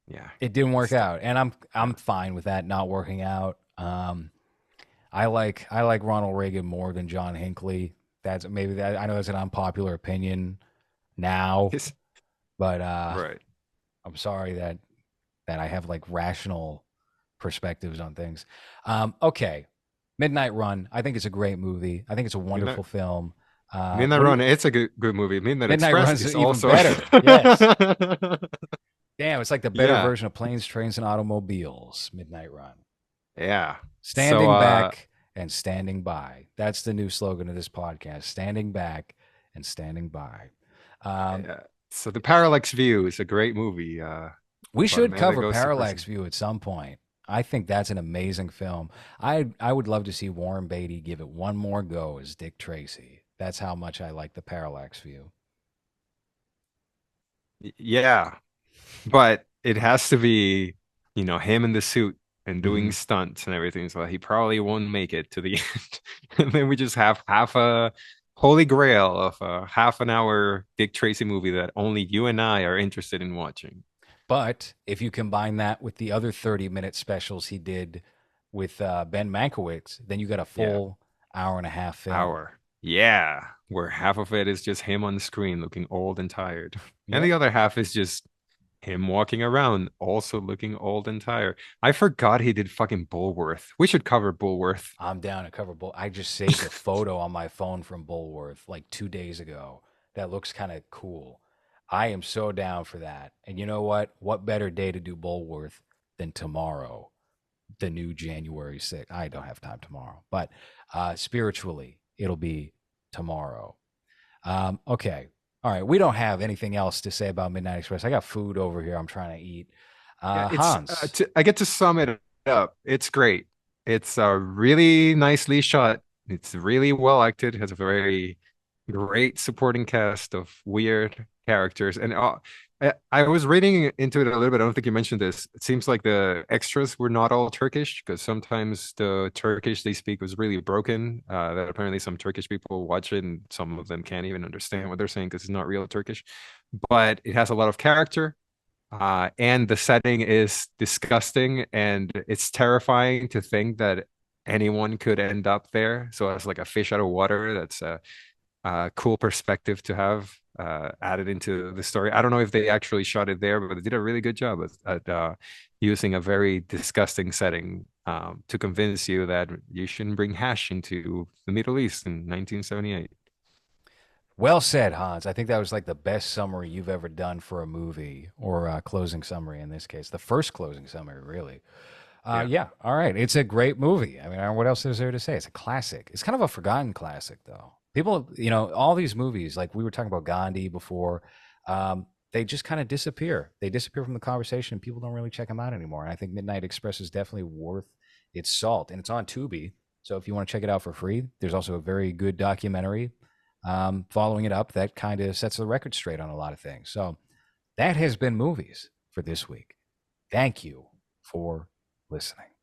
yeah, It didn't work stuff. out, and I'm Yeah. fine with that not working out. I like Ronald Reagan more than John Hinckley. That's maybe that I know it's an unpopular opinion now, Yes. but Right. I'm sorry that I have like rational perspectives on things. Okay, Midnight Run. I think it's a great movie. I think it's a Midnight wonderful film. Midnight What do you? Run, it's a good movie. Midnight Midnight Express Run's is even also better. Yes. Damn, it's like the better yeah. version of Planes, Trains, and Automobiles. Midnight Run. Yeah. So Standing back and standing by. That's the new slogan of this podcast. Standing back and standing by. Um, yeah. So The Parallax View is a great movie we about a should man that cover goes to Parallax prison. View at some point. I think that's an amazing film. I would love to see Warren Beatty give it one more go as Dick Tracy. That's how much I like the Parallax View. Yeah, but it has to be, him in the suit. and doing Hmm. stunts and everything. So he probably won't make it to the end. And then we just have half a holy grail of a half an hour Dick Tracy movie that only you and I are interested in watching. But if you combine that with the other 30-minute specials he did with Ben Mankiewicz, then you got a Yeah. full hour and a half film. Hour. Yeah. Where half of it is just him on the screen looking old and tired. And Yep. the other half is just him walking around, also looking old and tired. I forgot he did fucking Bullworth. We should cover Bullworth. I'm down to cover Bull. I just saved a photo on my phone from Bulworth like 2 days ago. That looks kind of cool. I am so down for that. And you know what? What better day to do Bulworth than tomorrow, the new January 6th? I don't have time tomorrow, but spiritually, it'll be tomorrow. Okay. All right. We don't have anything else to say about Midnight Express. I got food over here I'm trying to eat. Yeah, it's Hans. I get to sum it up. It's great. It's really nicely shot. It's really well acted. Has a very great supporting cast of weird characters. And I was reading into it a little bit. I don't think you mentioned this. It seems like the extras were not all Turkish because sometimes the Turkish they speak was really broken. That apparently some Turkish people watch it and some of them can't even understand what they're saying because it's not real Turkish. But it has a lot of character and the setting is disgusting and it's terrifying to think that anyone could end up there. So it's like a fish out of water. That's a cool perspective to have added into the story. I don't know if they actually shot it there, but they did a really good job at using a very disgusting setting to convince you that you shouldn't bring hash into the Middle East in 1978. Well said, Hans. I think that was like the best summary you've ever done for a movie, or closing summary in this case. The first closing summary, really. Yeah. Yeah. All right. It's a great movie. I mean, what else is there to say? It's a classic. It's kind of a forgotten classic, though. People, all these movies, like we were talking about Gandhi before, they just kind of disappear. They disappear from the conversation. People don't really check them out anymore. And I think Midnight Express is definitely worth its salt. And it's on Tubi. So if you want to check it out for free, there's also a very good documentary following it up that kind of sets the record straight on a lot of things. So that has been movies for this week. Thank you for listening.